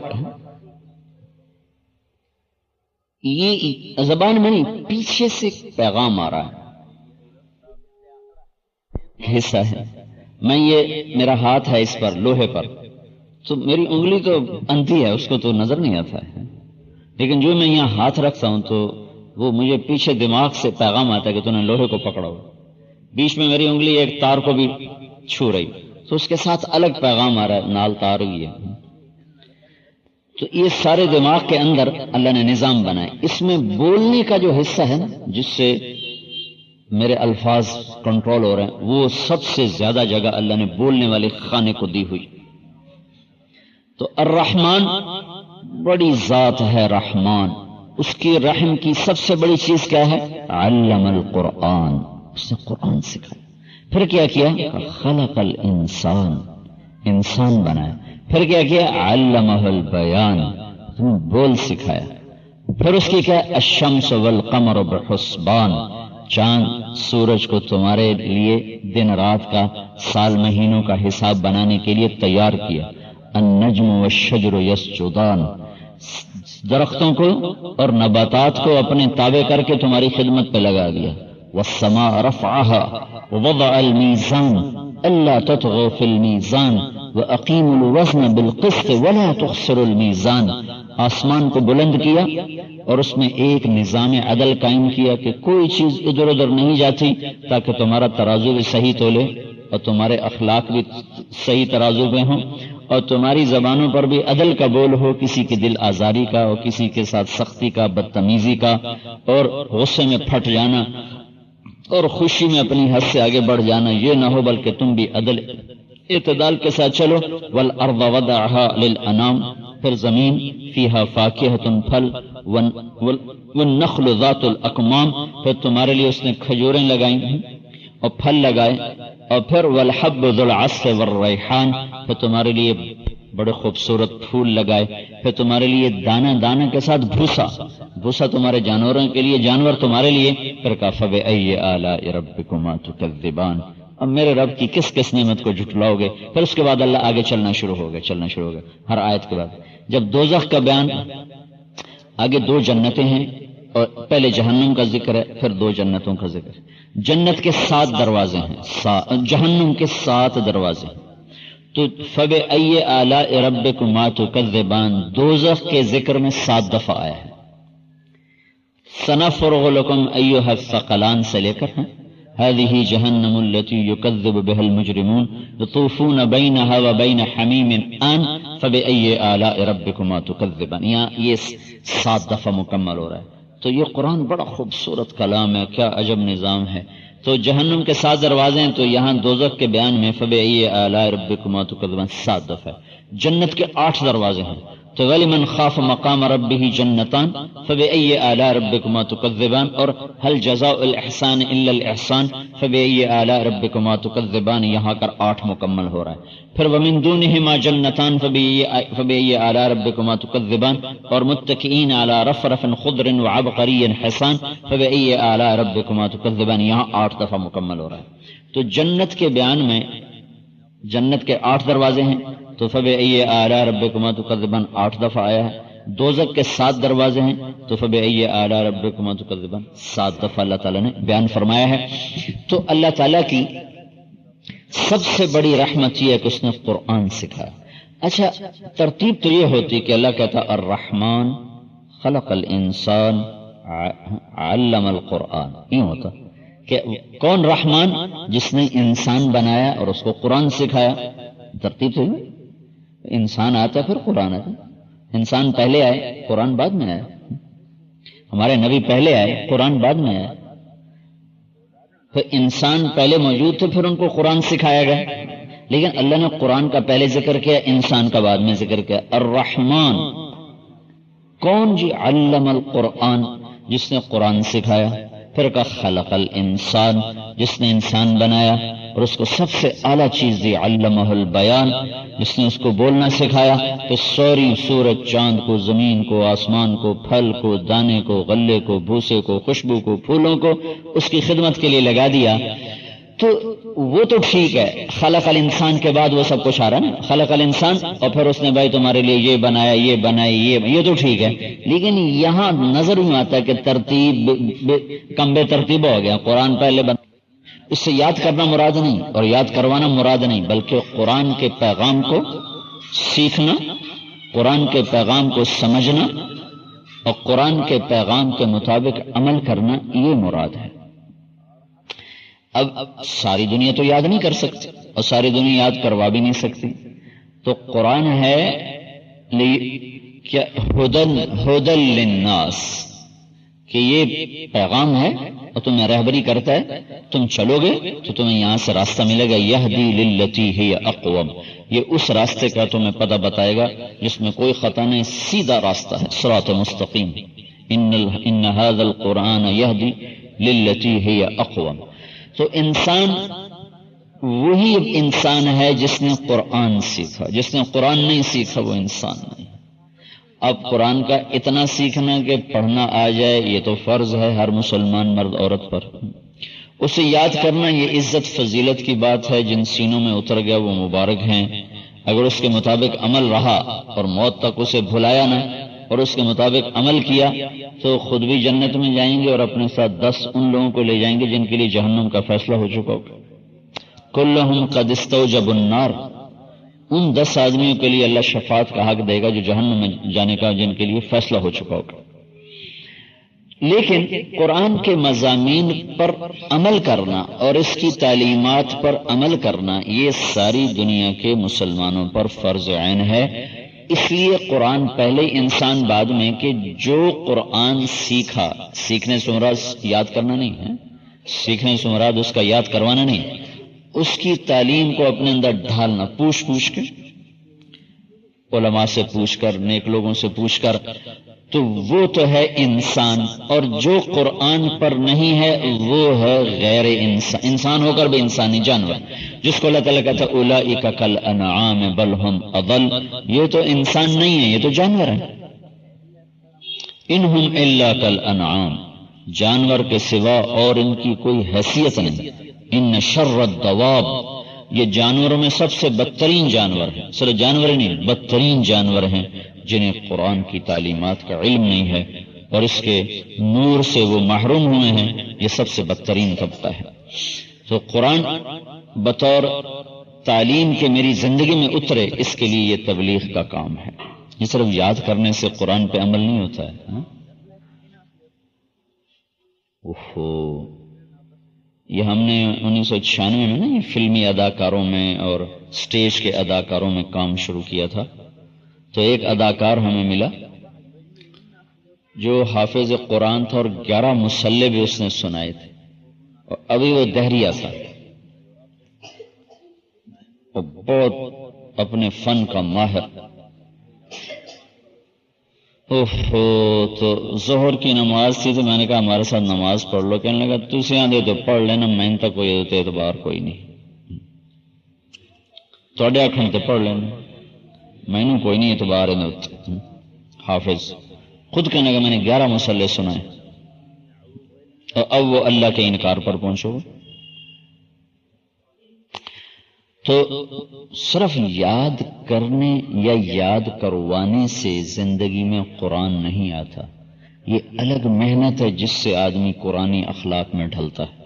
یہ زبان میں نہیں، پیچھے سے پیغام آ رہا ہے، حصہ ہے. میں یہ میرا ہاتھ ہے اس پر، لوہے پر، تو میری انگلی تو اندھی ہے، اس کو تو نظر نہیں آتا ہے، لیکن جو میں یہاں ہاتھ رکھتا ہوں تو وہ مجھے پیچھے دماغ سے پیغام آتا ہے کہ تو نے لوہے کو پکڑا. بیچ میں میری انگلی ایک تار کو بھی چھو رہی تو اس کے ساتھ الگ پیغام آ رہا ہے، نال تار ہوئی ہے. تو یہ سارے دماغ کے اندر اللہ نے نظام بنائے. اس میں بولنے کا جو حصہ ہے نا، جس سے میرے الفاظ کنٹرول ہو رہے ہیں، وہ سب سے زیادہ جگہ اللہ نے بولنے والے خانے کو دی ہوئی. تو الرحمن بڑی ذات ہے رحمان. اس کی رحم کی سب سے بڑی چیز کیا ہے؟ علم القرآن، اس نے قرآن سکھایا. پھر کیا خلق الانسان، انسان بنایا. پھر کیا علمہ البیان، تمہیں بول سکھایا. پھر اس کی کیا الشمس والقمر بحسبان، چاند سورج کو تمہارے لیے دن رات کا، سال مہینوں کا حساب بنانے کے لیے تیار کیا. النجم والشجر یسجدان، درختوں کو اور نباتات کو اپنے تابع کر کے تمہاری خدمت پہ لگا دیا. والسماء رفعها ووضع الميزان ألا تطغوا في الميزان وأقيموا الوزن بالقسط ولا تخسروا الميزان. آسمان کو بلند کیا اور اس میں ایک نظام عدل قائم کیا کہ کوئی چیز ادھر ادھر نہیں جاتی، تاکہ تمہارا ترازو بھی صحیح تولے اور تمہارے اخلاق بھی صحیح ترازو میں ہوں اور تمہاری زبانوں پر بھی عدل کا بول ہو، کسی کی دل آزاری کا اور کسی کے ساتھ سختی کا، بدتمیزی کا اور غصے میں پھٹ جانا اور خوشی میں اپنی حد سے آگے بڑھ جانا یہ نہ ہو، بلکہ تم بھی عدل اعتدال کے ساتھ چلو. والارض وضعها للانام، پھر زمین فیہا فاکہۃ پھل، والنخل ذات الاکمام، پھر تمہارے لیے اس نے کھجوریں لگائیں اور پھل لگائے، اور پھر والحب ذو العصف والریحان، پھر تمہارے لیے بڑے خوبصورت پھول لگائے، پھر تمہارے لیے دانہ دانہ کے ساتھ بھوسا تمہارے جانوروں کے لیے، جانور تمہارے لیے. پھر کہا فبأي آلاء ربكما تكذبان، اب میرے رب کی کس کس نعمت کو جھٹلاؤ گے. پھر اس کے بعد اللہ آگے چلنا شروع ہو گیا ہر آیت کے بعد. جب دوزخ کا بیان، آگے 2 جنتیں ہیں اور پہلے جہنم کا ذکر ہے، پھر 2 جنتوں کا ذکر. جنت کے 7 دروازے ہیں، جہنم کے 7 دروازے ہیں. تو فبأي آلاء ربكما تكذبان دوزخ کے ذکر میں 7 دفعہ آیا ہے. سنفرغ لكم أيها الثقلان سے لے کر هذه جهنم التي يكذب بها المجرمون يطوفون بينها وبين حميم آن فبأي آلاء ربكما تكذبان. یہ 7 دفعہ مکمل ہو رہا ہے. تو یہ قرآن بڑا خوبصورت کلام ہے، کیا عجب نظام ہے. تو جہنم کے 7 دروازے ہیں، تو یہاں دوزخ کے بیان میں فبأي آلاء ربكما تكذبان 7 دفعہ. جنت کے 8 دروازے ہیں، تو وَلِمَنْ خَافَ مَقَامَ رَبِّهِ جَنَّتَانِ فَبِأَيِّ آلَاءِ رَبِّكُمَا تُكَذِّبَانِ، اور هَلْ جَزَاءُ الْإِحْسَانِ إِلَّا الْإِحْسَانِ فَبِأَيِّ آلَاءِ رَبِّكُمَا تُكَذِّبَانِ. یہاں کر 8 مکمل ہو رہا ہے. پھر وَمِن دُونِهِمَا جَنَّتَانِ فَبِأَيِّ آلَاءِ رَبِّكُمَا تُكَذِّبَانِ، اور متكئين على رفرف خضر وعبقري حسان فبأيّ آلاء ربكما تكذبان. یہاں 8 دفعہ مکمل ہو رہا ہے. تو جنت کے بیان میں جنت کے 8 دروازے ہیں، تو فبأيّ آلاء ربكما تكذبان 8 دفعہ آیا ہے. دوزخ کے 7 دروازے ہیں، تو فبأيّ آلاء ربكما تكذبان 7 دفعہ اللہ تعالیٰ نے بیان فرمایا ہے. تو اللہ تعالیٰ کی سب سے بڑی رحمت یہ ہے کہ اس نے قرآن سکھایا. اچھا، ترتیب تو یہ ہوتی کہ اللہ کہتا الرحمن خلق الانسان علم القرآن. یوں ہوتا کہ کون رحمان؟ جس نے انسان بنایا اور اس کو قرآن سکھایا. ترتیب تو انسان آتا پھر قرآن آتا. انسان پہلے آئے، قرآن بعد میں آیا. ہمارے نبی پہلے آئے، قرآن بعد میں آیا. پھر انسان پہلے موجود تھے، پھر ان کو قرآن سکھایا گیا. لیکن اللہ نے قرآن کا پہلے ذکر کیا، انسان کا بعد میں ذکر کیا. الرحمن کون؟ جی علم القرآن، جس نے قرآن سکھایا. پھر کا خلق الانسان، جس نے انسان بنایا اور اس کو سب سے اعلیٰ چیز دی علمہ البیان، جس نے اس کو بولنا سکھایا. تو سوری سورج چاند کو، زمین کو، آسمان کو، پھل کو، دانے کو، غلے کو، بھوسے کو، خوشبو کو، پھولوں کو اس کی خدمت کے لیے لگا دیا. تو وہ تو ٹھیک ہے، خلق الانسان کے بعد وہ سب کچھ آ رہا ہے نا. خلق الانسان اور پھر اس نے بھائی تمہارے لیے یہ بنایا، یہ بنائی، یہ تو ٹھیک ہے. لیکن یہاں نظر میں آتا ہے کہ ترتیب کم بے ترتیب ہو گیا. قرآن پہلے اس سے یاد کرنا مراد نہیں اور یاد کروانا مراد نہیں، بلکہ قرآن کے پیغام کو سیکھنا، قرآن کے پیغام کو سمجھنا اور قرآن کے پیغام کے مطابق عمل کرنا، یہ مراد ہے. اب ساری دنیا تو یاد نہیں کر سکتی اور ساری دنیا یاد کروا بھی نہیں سکتی. تو قرآن ہے کیا ہدل للناس، کہ یہ پیغام ہے اور تمہیں رہبری کرتا ہے. تم چلو گے تو تمہیں یہاں سے راستہ ملے گا. یہدی للتی ہی اقوم، یہ اس راستے کا تمہیں پتہ بتائے گا جس میں کوئی خطا نہیں، سیدھا راستہ ہے، صراط مستقیم. ان هذا القرآن یہدی للتی ہی اقوم. تو انسان وہی انسان ہے جس نے قرآن سیکھا. جس نے قرآن نہیں سیکھا وہ انسان نہیں. اب قرآن کا اتنا سیکھنا کہ پڑھنا آ جائے یہ تو فرض ہے ہر مسلمان مرد عورت پر. اسے یاد کرنا یہ عزت فضیلت کی بات ہے. جن سینوں میں اتر گیا وہ مبارک ہیں. اگر اس کے مطابق عمل رہا اور موت تک اسے بھلایا نہ اور اس کے مطابق عمل کیا تو خود بھی جنت میں جائیں گے اور اپنے ساتھ 10 ان لوگوں کو لے جائیں گے جن کے لیے جہنم کا فیصلہ ہو چکا ہوگا. کلہم قد استوجب النار، ان 10 آدمیوں کے لیے اللہ شفاعت کا حق دے گا جو جہنم میں جانے کا جن کے لیے فیصلہ ہو چکا ہوگا. لیکن قرآن کے مضامین پر عمل کرنا اور اس کی تعلیمات پر عمل کرنا یہ ساری دنیا کے مسلمانوں پر فرض عین ہے. اس لیے قرآن پہلے انسان بعد میں کہ جو قرآن سیکھا، سیکھنے سے مراد یاد کرنا نہیں ہے، سیکھنے سے مراد اس کا یاد کروانا نہیں، اس کی تعلیم کو اپنے اندر ڈھالنا، پوچھ کے، علماء سے پوچھ کر، نیک لوگوں سے پوچھ کر، تو وہ تو ہے انسان. اور جو قرآن پر نہیں ہے وہ ہے غیر انسان، انسان ہو کر بھی انسانی جانور، جس کو اللہ تعالیٰ کہتا ہے اولئک کالانعام بل ہم اضل، یہ تو انسان نہیں ہے، یہ تو جانور ہیں. انہم الا کالانعام، جانور کے سوا اور ان کی کوئی حیثیت نہیں. ان شر الدواب، یہ جانوروں میں سب سے بدترین جانور ہیں، صرف جانور ہی نہیں، بدترین جانور ہیں جنہیں قرآن کی تعلیمات کا علم نہیں ہے اور اس کے نور سے وہ محروم ہوئے ہیں، یہ سب سے بدترین طبقہ ہے. تو قرآن بطور تعلیم کے میری زندگی میں اترے، اس کے لیے یہ تبلیغ کا کام ہے. یہ صرف یاد کرنے سے قرآن پہ عمل نہیں ہوتا ہے. یہ ہم نے 1996 میں نا یہ فلمی اداکاروں میں اور سٹیج کے اداکاروں میں کام شروع کیا تھا. تو ایک اداکار ہمیں ملا جو حافظ قرآن تھا اور 11 مصلے بھی اس نے سنائے تھے، اور ابھی وہ دہریہ تھا اور بہت اپنے فن کا ماہر. تو ظہر کی نماز تھی تو میں نے کہا ہمارے ساتھ نماز پڑھ لو. کہنے لگا تسی آدھے تو پڑھ لینا، میں تک کوئی اعتبار کوئی نہیں، تھوڑے آکھن تے پڑھ لینا، میں نے کوئی نہیں اعتبار ہے. حافظ خود کہنے لگا میں نے 11 مصلے سنائے اور اب وہ اللہ کے انکار پر پہنچو. تو صرف یاد کرنے یا یاد کروانے سے زندگی میں قرآن نہیں آتا، یہ الگ محنت ہے جس سے آدمی قرآنی اخلاق میں ڈھلتا ہے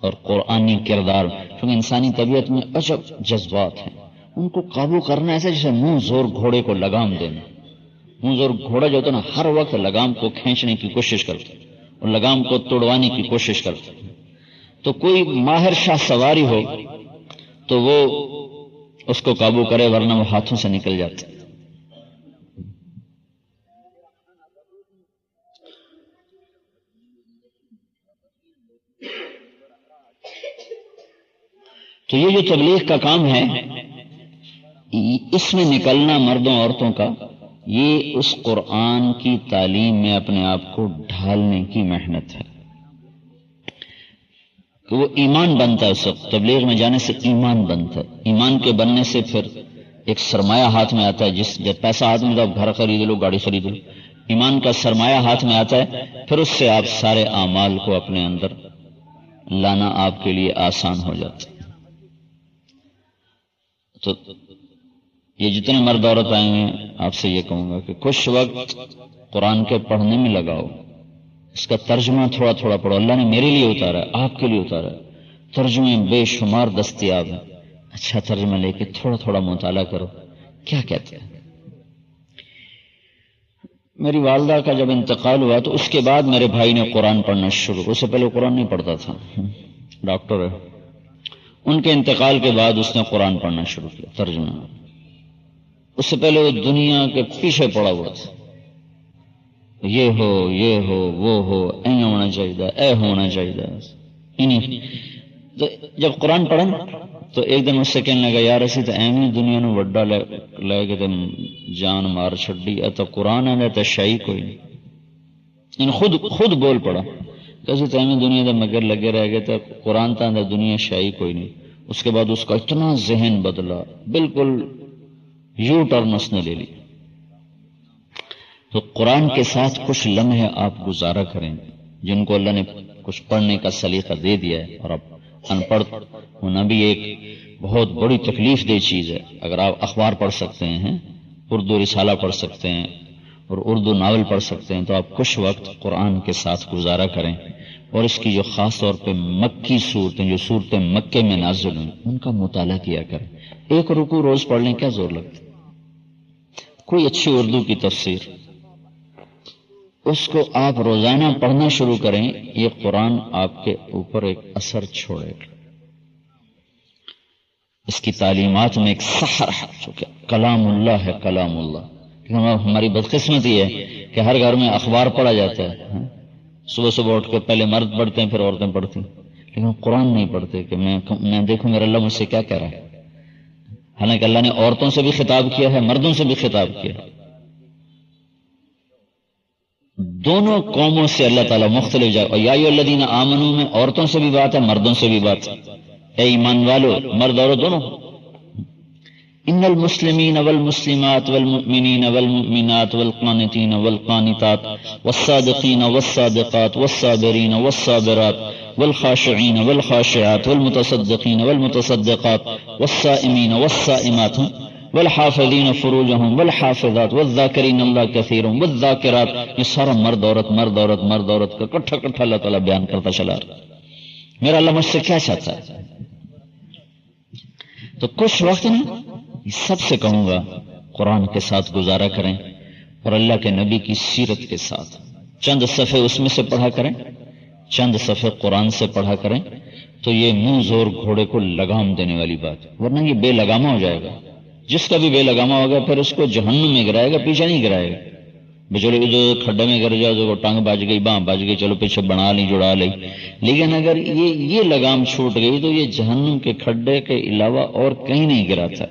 اور قرآنی کردار. کیونکہ انسانی طبیعت میں عجب جذبات ہیں، ان کو قابو کرنا ایسا جیسے منہ زور گھوڑے کو لگام دینا. منہ زور گھوڑا جو ہوتا ہے نا ہر وقت لگام کو کھینچنے کی کوشش کرتا اور لگام کو توڑوانے کی کوشش کرتا. تو کوئی ماہر شاہ سواری ہو تو وہ اس کو قابو کرے، ورنہ وہ ہاتھوں سے نکل جاتا. تو یہ جو تبلیغ کا کام ہے، اس میں نکلنا مردوں عورتوں کا، یہ اس قرآن کی تعلیم میں اپنے آپ کو ڈھالنے کی محنت ہے کہ وہ ایمان بنتا ہے. اس وقت تبلیغ میں جانے سے ایمان بنتا ہے. ایمان کے بننے سے پھر ایک سرمایہ ہاتھ میں آتا ہے. جب پیسہ ہاتھ میں تو آپ گھر خرید لو، گاڑی خرید لو، ایمان کا سرمایہ ہاتھ میں آتا ہے، پھر اس سے آپ سارے اعمال کو اپنے اندر لانا آپ کے لیے آسان ہو جاتا ہے. تو یہ جتنے مرد عورت آئے ہیں آپ سے یہ کہوں گا کہ کچھ وقت قرآن کے پڑھنے میں لگاؤ، اس کا ترجمہ تھوڑا تھوڑا پڑھو. اللہ نے میرے لیے اتارا ہے، آپ کے لیے اتارا ہے، ترجمے بے شمار دستیاب ہیں. اچھا ترجمہ لے کے تھوڑا تھوڑا مطالعہ کرو کیا کہتے ہیں. میری والدہ کا جب انتقال ہوا تو اس کے بعد میرے بھائی نے قرآن پڑھنا شروع. اس سے پہلے قرآن نہیں پڑھتا تھا، ڈاکٹر ہے. ان کے انتقال کے بعد اس نے قرآن پڑھنا شروع کیا ترجمہ. اس سے پہلے وہ دنیا کے پیچھے پڑا ہوا تھا، یہ ہو وہ ہو، اے ہونا چاہیے، اے ہونا چاہیے. تو جب قرآن پڑھن تو ایک دن اس سے کہنے لگا یار اسی تو ایویں دنیا نو وڈا لے کے جان مار چھڈی، اے تو قرآن ہے تو شاہی کوئی نہیں. ان خود بول پڑا کہ اسی تو ایویں دنیا دے مگر لگے رہ گئے تو قرآن تا دنیا شاہی کوئی نہیں. اس کے بعد اس کا اتنا ذہن بدلا، بالکل یو ٹرن اس نے لے لی. تو قرآن کے ساتھ کچھ لمحے آپ گزارا کریں، جن کو اللہ نے کچھ پڑھنے کا سلیقہ دے دیا ہے، اور اب ان پڑھ ہونا بھی ایک بہت بڑی تکلیف دہ چیز ہے. اگر آپ اخبار پڑھ سکتے ہیں، اردو رسالہ پڑھ سکتے ہیں، اور اردو ناول پڑھ سکتے ہیں تو آپ کچھ وقت قرآن کے ساتھ گزارا کریں، اور اس کی جو خاص طور پہ مکی صورتیں، جو صورتیں مکے میں نازل ہیں، ان کا مطالعہ کیا کریں۔ ایک رکوع روز پڑھ لیں، کیا زور لگتا؟ کوئی اچھی اردو کی تفسیر، اس کو آپ روزانہ پڑھنا شروع کریں، یہ قرآن آپ کے اوپر ایک اثر چھوڑے گا۔ اس کی تعلیمات میں ایک سحر ہے، چونکہ کلام اللہ ہے، کلام اللہ۔ ہماری بدقسمتی ہے کہ ہر گھر میں اخبار پڑھا جاتا ہے، صبح صبح اٹھ کے پہلے مرد پڑھتے ہیں پھر عورتیں پڑھتی ہیں، لیکن قرآن نہیں پڑھتے کہ میں دیکھوں میرا اللہ مجھ سے کیا کہہ رہا ہے۔ حالانکہ اللہ نے عورتوں سے بھی خطاب کیا ہے، مردوں سے بھی خطاب کیا ہے، دونوں قوموں سے اللہ تعالیٰ مختلف جگہ۔ اور یا ایھا الذین آمنوا میں عورتوں سے بھی بات ہے، مردوں سے بھی بات ہے، اے ایمان والو، مرد عورت دونوں۔ ان المسلمین والمسلمات والمؤمنین والمؤمنات والقانتین والقانتات والصادقین والصادقات والصابرین والصابرات والخاشعین والخاشعات والمتصدقین والمتصدقات والصائمین والصائمات والحافظین فروجہم والحافظات والذاکرین اللہ کثیرا والذاکرات۔ یہ سارا مرد عورت مرد عورت مرد عورت کا کٹھا کٹھا اللہ تعالیٰ بیان کرتا چلا رہا۔ میرا اللہ مجھ سے کیا چاہتا ہے؟ تو کچھ وقت نا سب سے کہوں گا قرآن کے ساتھ گزارا کریں، اور اللہ کے نبی کی سیرت کے ساتھ چند صفحے اس میں سے پڑھا کریں، چند صفحے قرآن سے پڑھا کریں، تو یہ منہ زور گھوڑے کو لگام دینے والی بات، ورنہ یہ بے لگامہ ہو جائے گا۔ جس کا بھی بے لگامہ ہوگا پھر اس کو جہنم میں گرائے گا، پیچھے نہیں گرائے گا۔ بچڑے جو کھڈے میں گر جاؤ، جو ٹانگ بج گئی، باں بج گئی، چلو پیچھے بنا لی، جڑا لی، لیکن اگر یہ لگام چھوٹ گئی تو یہ جہنم کے کھڈے کے علاوہ اور کہیں نہیں گراتا۔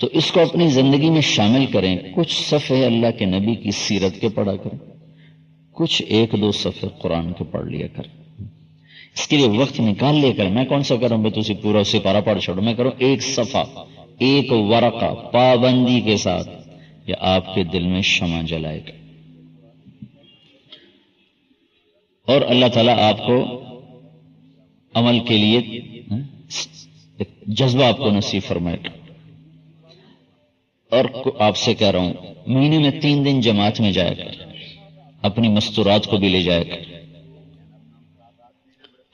تو اس کو اپنی زندگی میں شامل کریں۔ کچھ صفحے اللہ کے نبی کی سیرت کے پڑھا کریں، کچھ ایک دو صفحے قرآن کے پڑھ لیا کریں، اس کے لیے وقت نکال لیا کریں۔ میں کون سا کروں بھائی تسی پورا سپارہ پڑھ چھوڑو، میں کروں ایک صفحہ، ایک ورقہ پابندی کے ساتھ، یا آپ کے دل میں شمع جلائے گا، اور اللہ تعالیٰ آپ کو عمل کے لیے جذبہ آپ کو نصیب فرمائے گا۔ اور آپ سے کہہ رہا ہوں مہینے میں 3 دن جماعت میں جایا کر، اپنی مستورات کو بھی لے جایا کر،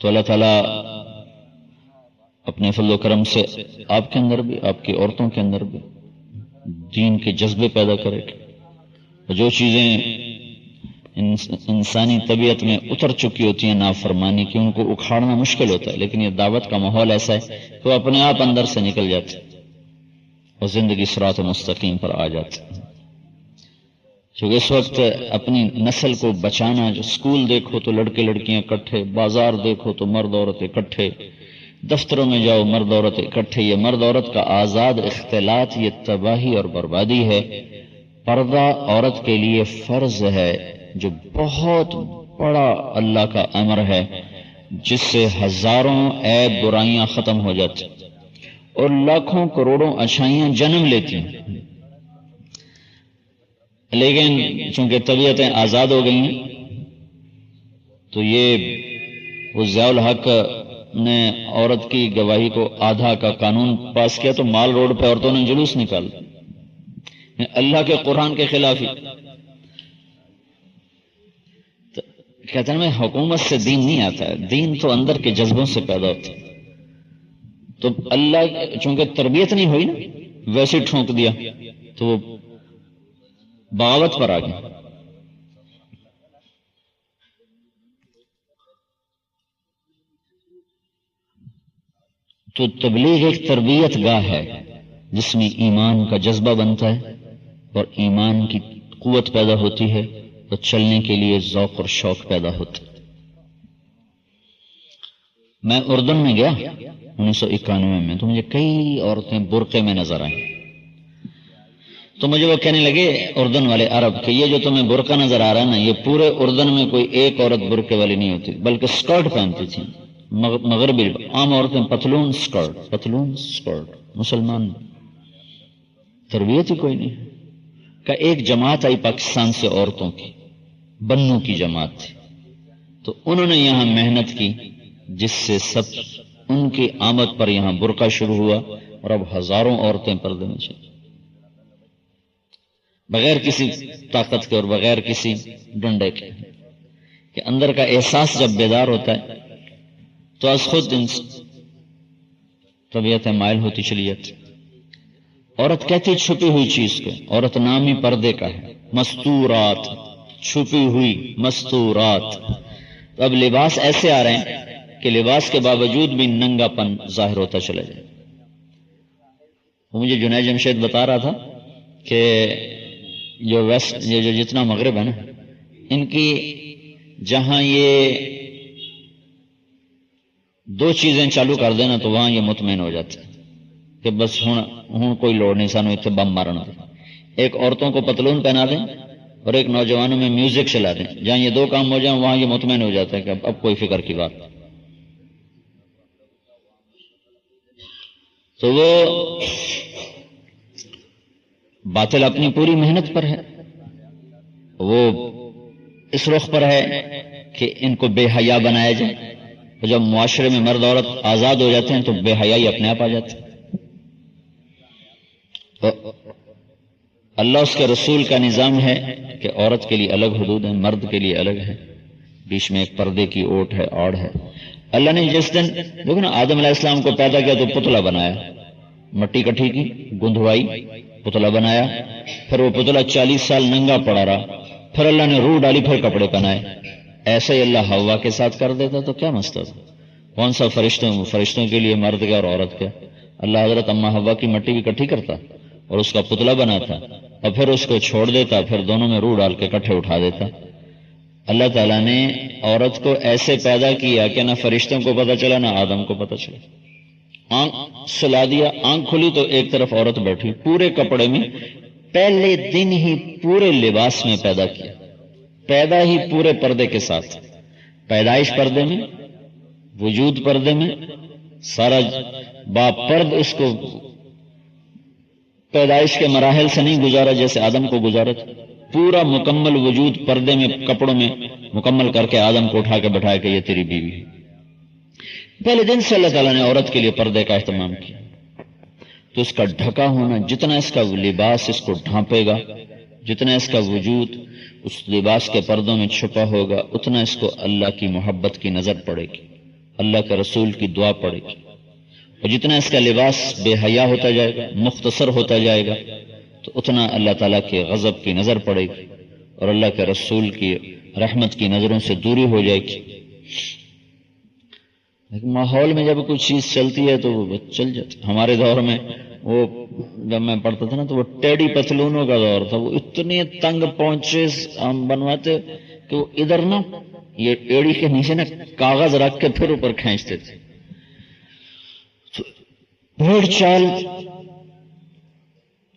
تو اللہ تعالیٰ اپنے فضل و کرم سے آپ کے اندر بھی، آپ کی عورتوں کے اندر بھی دین کے جذبے پیدا کرے گا۔ جو چیزیں انسانی طبیعت میں اتر چکی ہوتی ہیں نافرمانی کی، ان کو اکھاڑنا مشکل ہوتا ہے، لیکن یہ دعوت کا ماحول ایسا ہے کہ وہ اپنے آپ اندر سے نکل جاتے اور زندگی صراط مستقیم پر آ جاتی۔ کیونکہ اس وقت اپنی نسل کو بچانا، جو اسکول دیکھو تو لڑکے لڑکیاں اکٹھے، بازار دیکھو تو مرد عورت اکٹھے، دفتروں میں جاؤ مرد عورت اکٹھے، یہ مرد عورت کا آزاد اختلاط یہ تباہی اور بربادی ہے۔ پردہ عورت کے لیے فرض ہے، جو بہت بڑا اللہ کا امر ہے، جس سے ہزاروں عیب برائیاں ختم ہو جاتی اور لاکھوں کروڑوں اچھائیاں جنم لیتی ہیں۔ لیکن چونکہ طبیعتیں آزاد ہو گئی ہیں، تو یہ وہ ضیاء الحق نے عورت کی گواہی کو آدھا کا قانون پاس کیا، تو مال روڈ پہ عورتوں نے جلوس نکال اللہ کے قرآن کے خلاف ہی۔ کہتے ہیں میں حکومت سے دین نہیں آتا ہے، دین تو اندر کے جذبوں سے پیدا ہوتا ہے۔ تو اللہ چونکہ تربیت نہیں ہوئی نا، ویسے ٹھونک دیا تو وہ بغاوت پر آ گیا۔ تو تبلیغ ایک تربیت گاہ ہے جس میں ایمان کا جذبہ بنتا ہے اور ایمان کی قوت پیدا ہوتی ہے، تو چلنے کے لیے ذوق اور شوق پیدا ہوتا ہے۔ میں اردن میں گیا 1991 میں، تو مجھے کئی عورتیں برقعے میں نظر آئیں، تو مجھے وہ کہنے لگے اردن والے عرب کہ یہ جو تمہیں برقع نظر آ رہا ہے نا، یہ پورے اردن میں کوئی ایک عورت برقعے والی نہیں ہوتی، بلکہ سکرٹ پہنتی تھی۔ مغربی عام عورتیں پتلون سکرٹ، مسلمان تربیت ہی کوئی نہیں۔ کہ ایک جماعت آئی پاکستان سے عورتوں کی، بنو کی جماعت تھی، تو انہوں نے یہاں محنت کی، جس سے سب ان کی آمد پر یہاں برقع شروع ہوا، اور اب ہزاروں عورتیں پردے میں چلی۔ بغیر کسی طاقت کے اور بغیر کسی ڈنڈے کے، کہ اندر کا احساس جب بیدار ہوتا ہے تو از خود طبیعت مائل ہوتی چلی جاتی۔ عورت کہتی چھپی ہوئی چیز کو، عورت نام ہی پردے کا ہے، مستورات، چھپی ہوئی مستورات۔ تو اب لباس ایسے آ رہے ہیں کہ لباس کے باوجود بھی ننگا پن ظاہر ہوتا چلا جائے۔ وہ مجھے جنید جمشید بتا رہا تھا کہ جو ویسٹ، جو جتنا مغرب ہے نا، ان کی جہاں یہ دو چیزیں چالو کر دینا تو وہاں یہ مطمئن ہو جاتے ہیں کہ بس ہوں کوئی لوڑ نہیں سانو اتنے بم مارنا۔ ایک عورتوں کو پتلون پہنا دیں اور ایک نوجوانوں میں میوزک چلا دیں، جہاں یہ دو کام ہو جائیں وہاں یہ مطمئن ہو جاتا ہے کہ اب کوئی فکر کی بات۔ تو وہ باطل اپنی پوری محنت پر ہے، وہ اس رخ پر ہے کہ ان کو بے حیا بنایا جائے، اور جب معاشرے میں مرد عورت آزاد ہو جاتے ہیں تو بے حیائی اپنے آپ آ جاتی ہے۔ اللہ اس کے رسول کا نظام ہے کہ عورت کے لیے الگ حدود ہیں، مرد کے لیے الگ ہے، بیچ میں ایک پردے کی اوٹ ہے، آڑ ہے۔ اللہ نے جس دن دیکھو نا آدم علیہ السلام کو پیدا کیا تو پتلا بنایا، مٹی کٹھی کی، گندھوائی، پتلا بنایا، پھر وہ پتلا 40 سال ننگا پڑا رہا، پھر اللہ نے روح ڈالی، پھر کپڑے پہنائے۔ ایسے ہی اللہ حوا کے ساتھ کر دیتا تو کیا مسئلہ تھا؟ کون سا فرشتوں کے لیے مرد کیا اور عورت کیا؟ اللہ حضرت اما حوا کی مٹی اکٹھی کرتا اور اس کا پتلا بناتا اور پھر اس کو چھوڑ دیتا، پھر دونوں میں روح ڈال کے کٹھے اٹھا دیتا۔ اللہ تعالیٰ نے عورت کو ایسے پیدا کیا کہ نہ فرشتوں کو پتہ چلا نہ آدم کو پتہ چلا۔ آنکھ سلا دیا، آنکھ کھلی تو ایک طرف عورت بیٹھی پورے کپڑے میں، پہلے دن ہی پورے لباس میں پیدا کیا، پیدا ہی پورے پردے کے ساتھ، پیدائش پردے میں، وجود پردے میں، سارا باپرد اس کو پیدائش کے مراحل سے نہیں گزارا جیسے آدم کو گزارا تھا، پورا مکمل وجود پردے میں کپڑوں میں مکمل کر کے آدم کو اٹھا کے بٹھایا کہ یہ تیری بیوی ہے۔ پہلے دن سے اللہ تعالیٰ نے عورت کے لیے پردے کا اہتمام کیا، تو اس کا ڈھکا ہونا، جتنا اس کا لباس اس کو ڈھانپے گا، جتنا اس کا وجود اس لباس کے پردوں میں چھپا ہوگا، اتنا اس کو اللہ کی محبت کی نظر پڑے گی، اللہ کے رسول کی دعا پڑے گی، اور جتنا اس کا لباس بے حیا ہوتا جائے گا، مختصر ہوتا جائے گا، تو اتنا اللہ تعالیٰ کے غضب کی نظر پڑے گی اور اللہ کے رسول کی رحمت کی نظروں سے دوری ہو جائے گی۔ لیکن ماحول میں جب کوئی چیز چلتی ہے تو وہ چل جاتی۔ ہمارے دور میں وہ جب میں پڑھتا تھا نا تو وہ ٹیڈی پتلونوں کا دور تھا، وہ اتنے تنگ پہنچے ہم بنواتے کہ وہ ادھر نا یہ ایڑی کے نیچے نا کاغذ رکھ کے پھر اوپر کھینچتے تھے۔ بھیڑ چال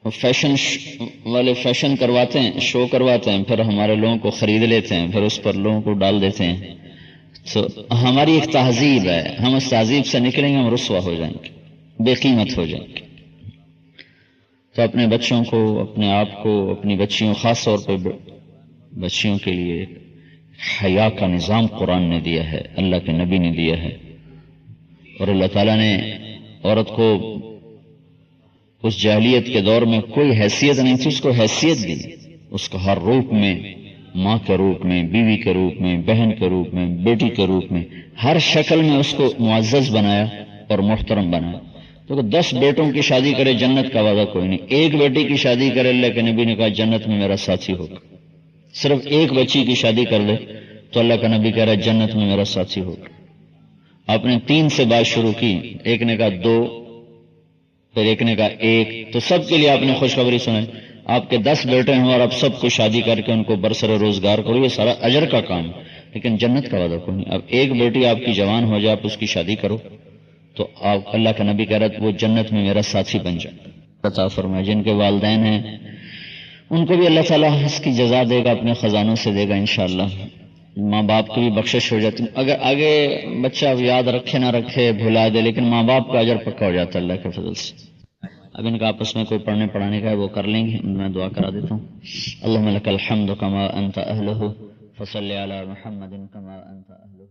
فیشن والے فیشن کرواتے ہیں، شو کرواتے ہیں، پھر ہمارے لوگوں کو خرید لیتے ہیں، پھر اس پر لوگوں کو ڈال دیتے ہیں۔ تو ہماری ایک تہذیب ہے، ہم اس تہذیب سے نکلیں گے ہم رسوا ہو جائیں گے، بے قیمت ہو جائیں گے۔ تو اپنے بچوں کو، اپنے آپ کو، اپنی بچیوں، خاص طور پہ بچیوں کے لیے حیا کا نظام قرآن نے دیا ہے، اللہ کے نبی نے دیا ہے، اور اللہ تعالیٰ نے عورت کو اس جاہلیت کے دور میں کوئی حیثیت نہیں تھی، اس کو حیثیت دی، اس کو ہر روپ میں، ماں کے روپ میں، بیوی کے روپ میں، بہن کے روپ میں، بیٹی کے روپ میں، ہر شکل میں اس کو معزز بنایا اور محترم بنایا۔ تو 10 بیٹوں کی شادی کرے جنت کا وعدہ کوئی نہیں، ایک بیٹی کی شادی کرے اللہ کے نبی نے کہا جنت میں میرا ساتھی ہوگا۔ صرف ایک بچی کی شادی کر لے تو اللہ کا نبی کہہ رہا ہے جنت میں میرا ساتھی ہوگا۔ آپ نے 3 سے بات شروع کی، ایک نے کہا 2، پھر ایک نے کہا 1، تو سب کے لیے آپ نے خوشخبری سنائی۔ آپ کے 10 بیٹے ہوں اور آپ سب کو شادی کر کے ان کو برسر روزگار کرو، یہ سارا اجر کا کام، لیکن جنت کا وعدہ کوئی نہیں۔ اب ایک بیٹی آپ کی جوان ہو جائے، آپ اس کی شادی کرو تو آپ، اللہ کا نبی کہہ رہا ہے وہ جنت میں میرا ساتھی بن جائے۔ عطا فرمائے جن کے والدین ہیں ان کو بھی اللہ تعالیٰ اس کی جزا دے گا، اپنے خزانوں سے دے گا انشاءاللہ۔ ماں باپ کی بھی بخشش ہو جاتی، اگر آگے بچہ یاد رکھے نہ رکھے، بھلا دے، لیکن ماں باپ کا اجر پکا ہو جاتا ہے اللہ کے فضل سے۔ اب ان کا آپس میں کوئی پڑھنے پڑھانے کا ہے وہ کر لیں گے، میں دعا کرا دیتا ہوں۔ اللہم لک الحمد کما انت اہلہ فصلی علی محمد کما انت اہلہ۔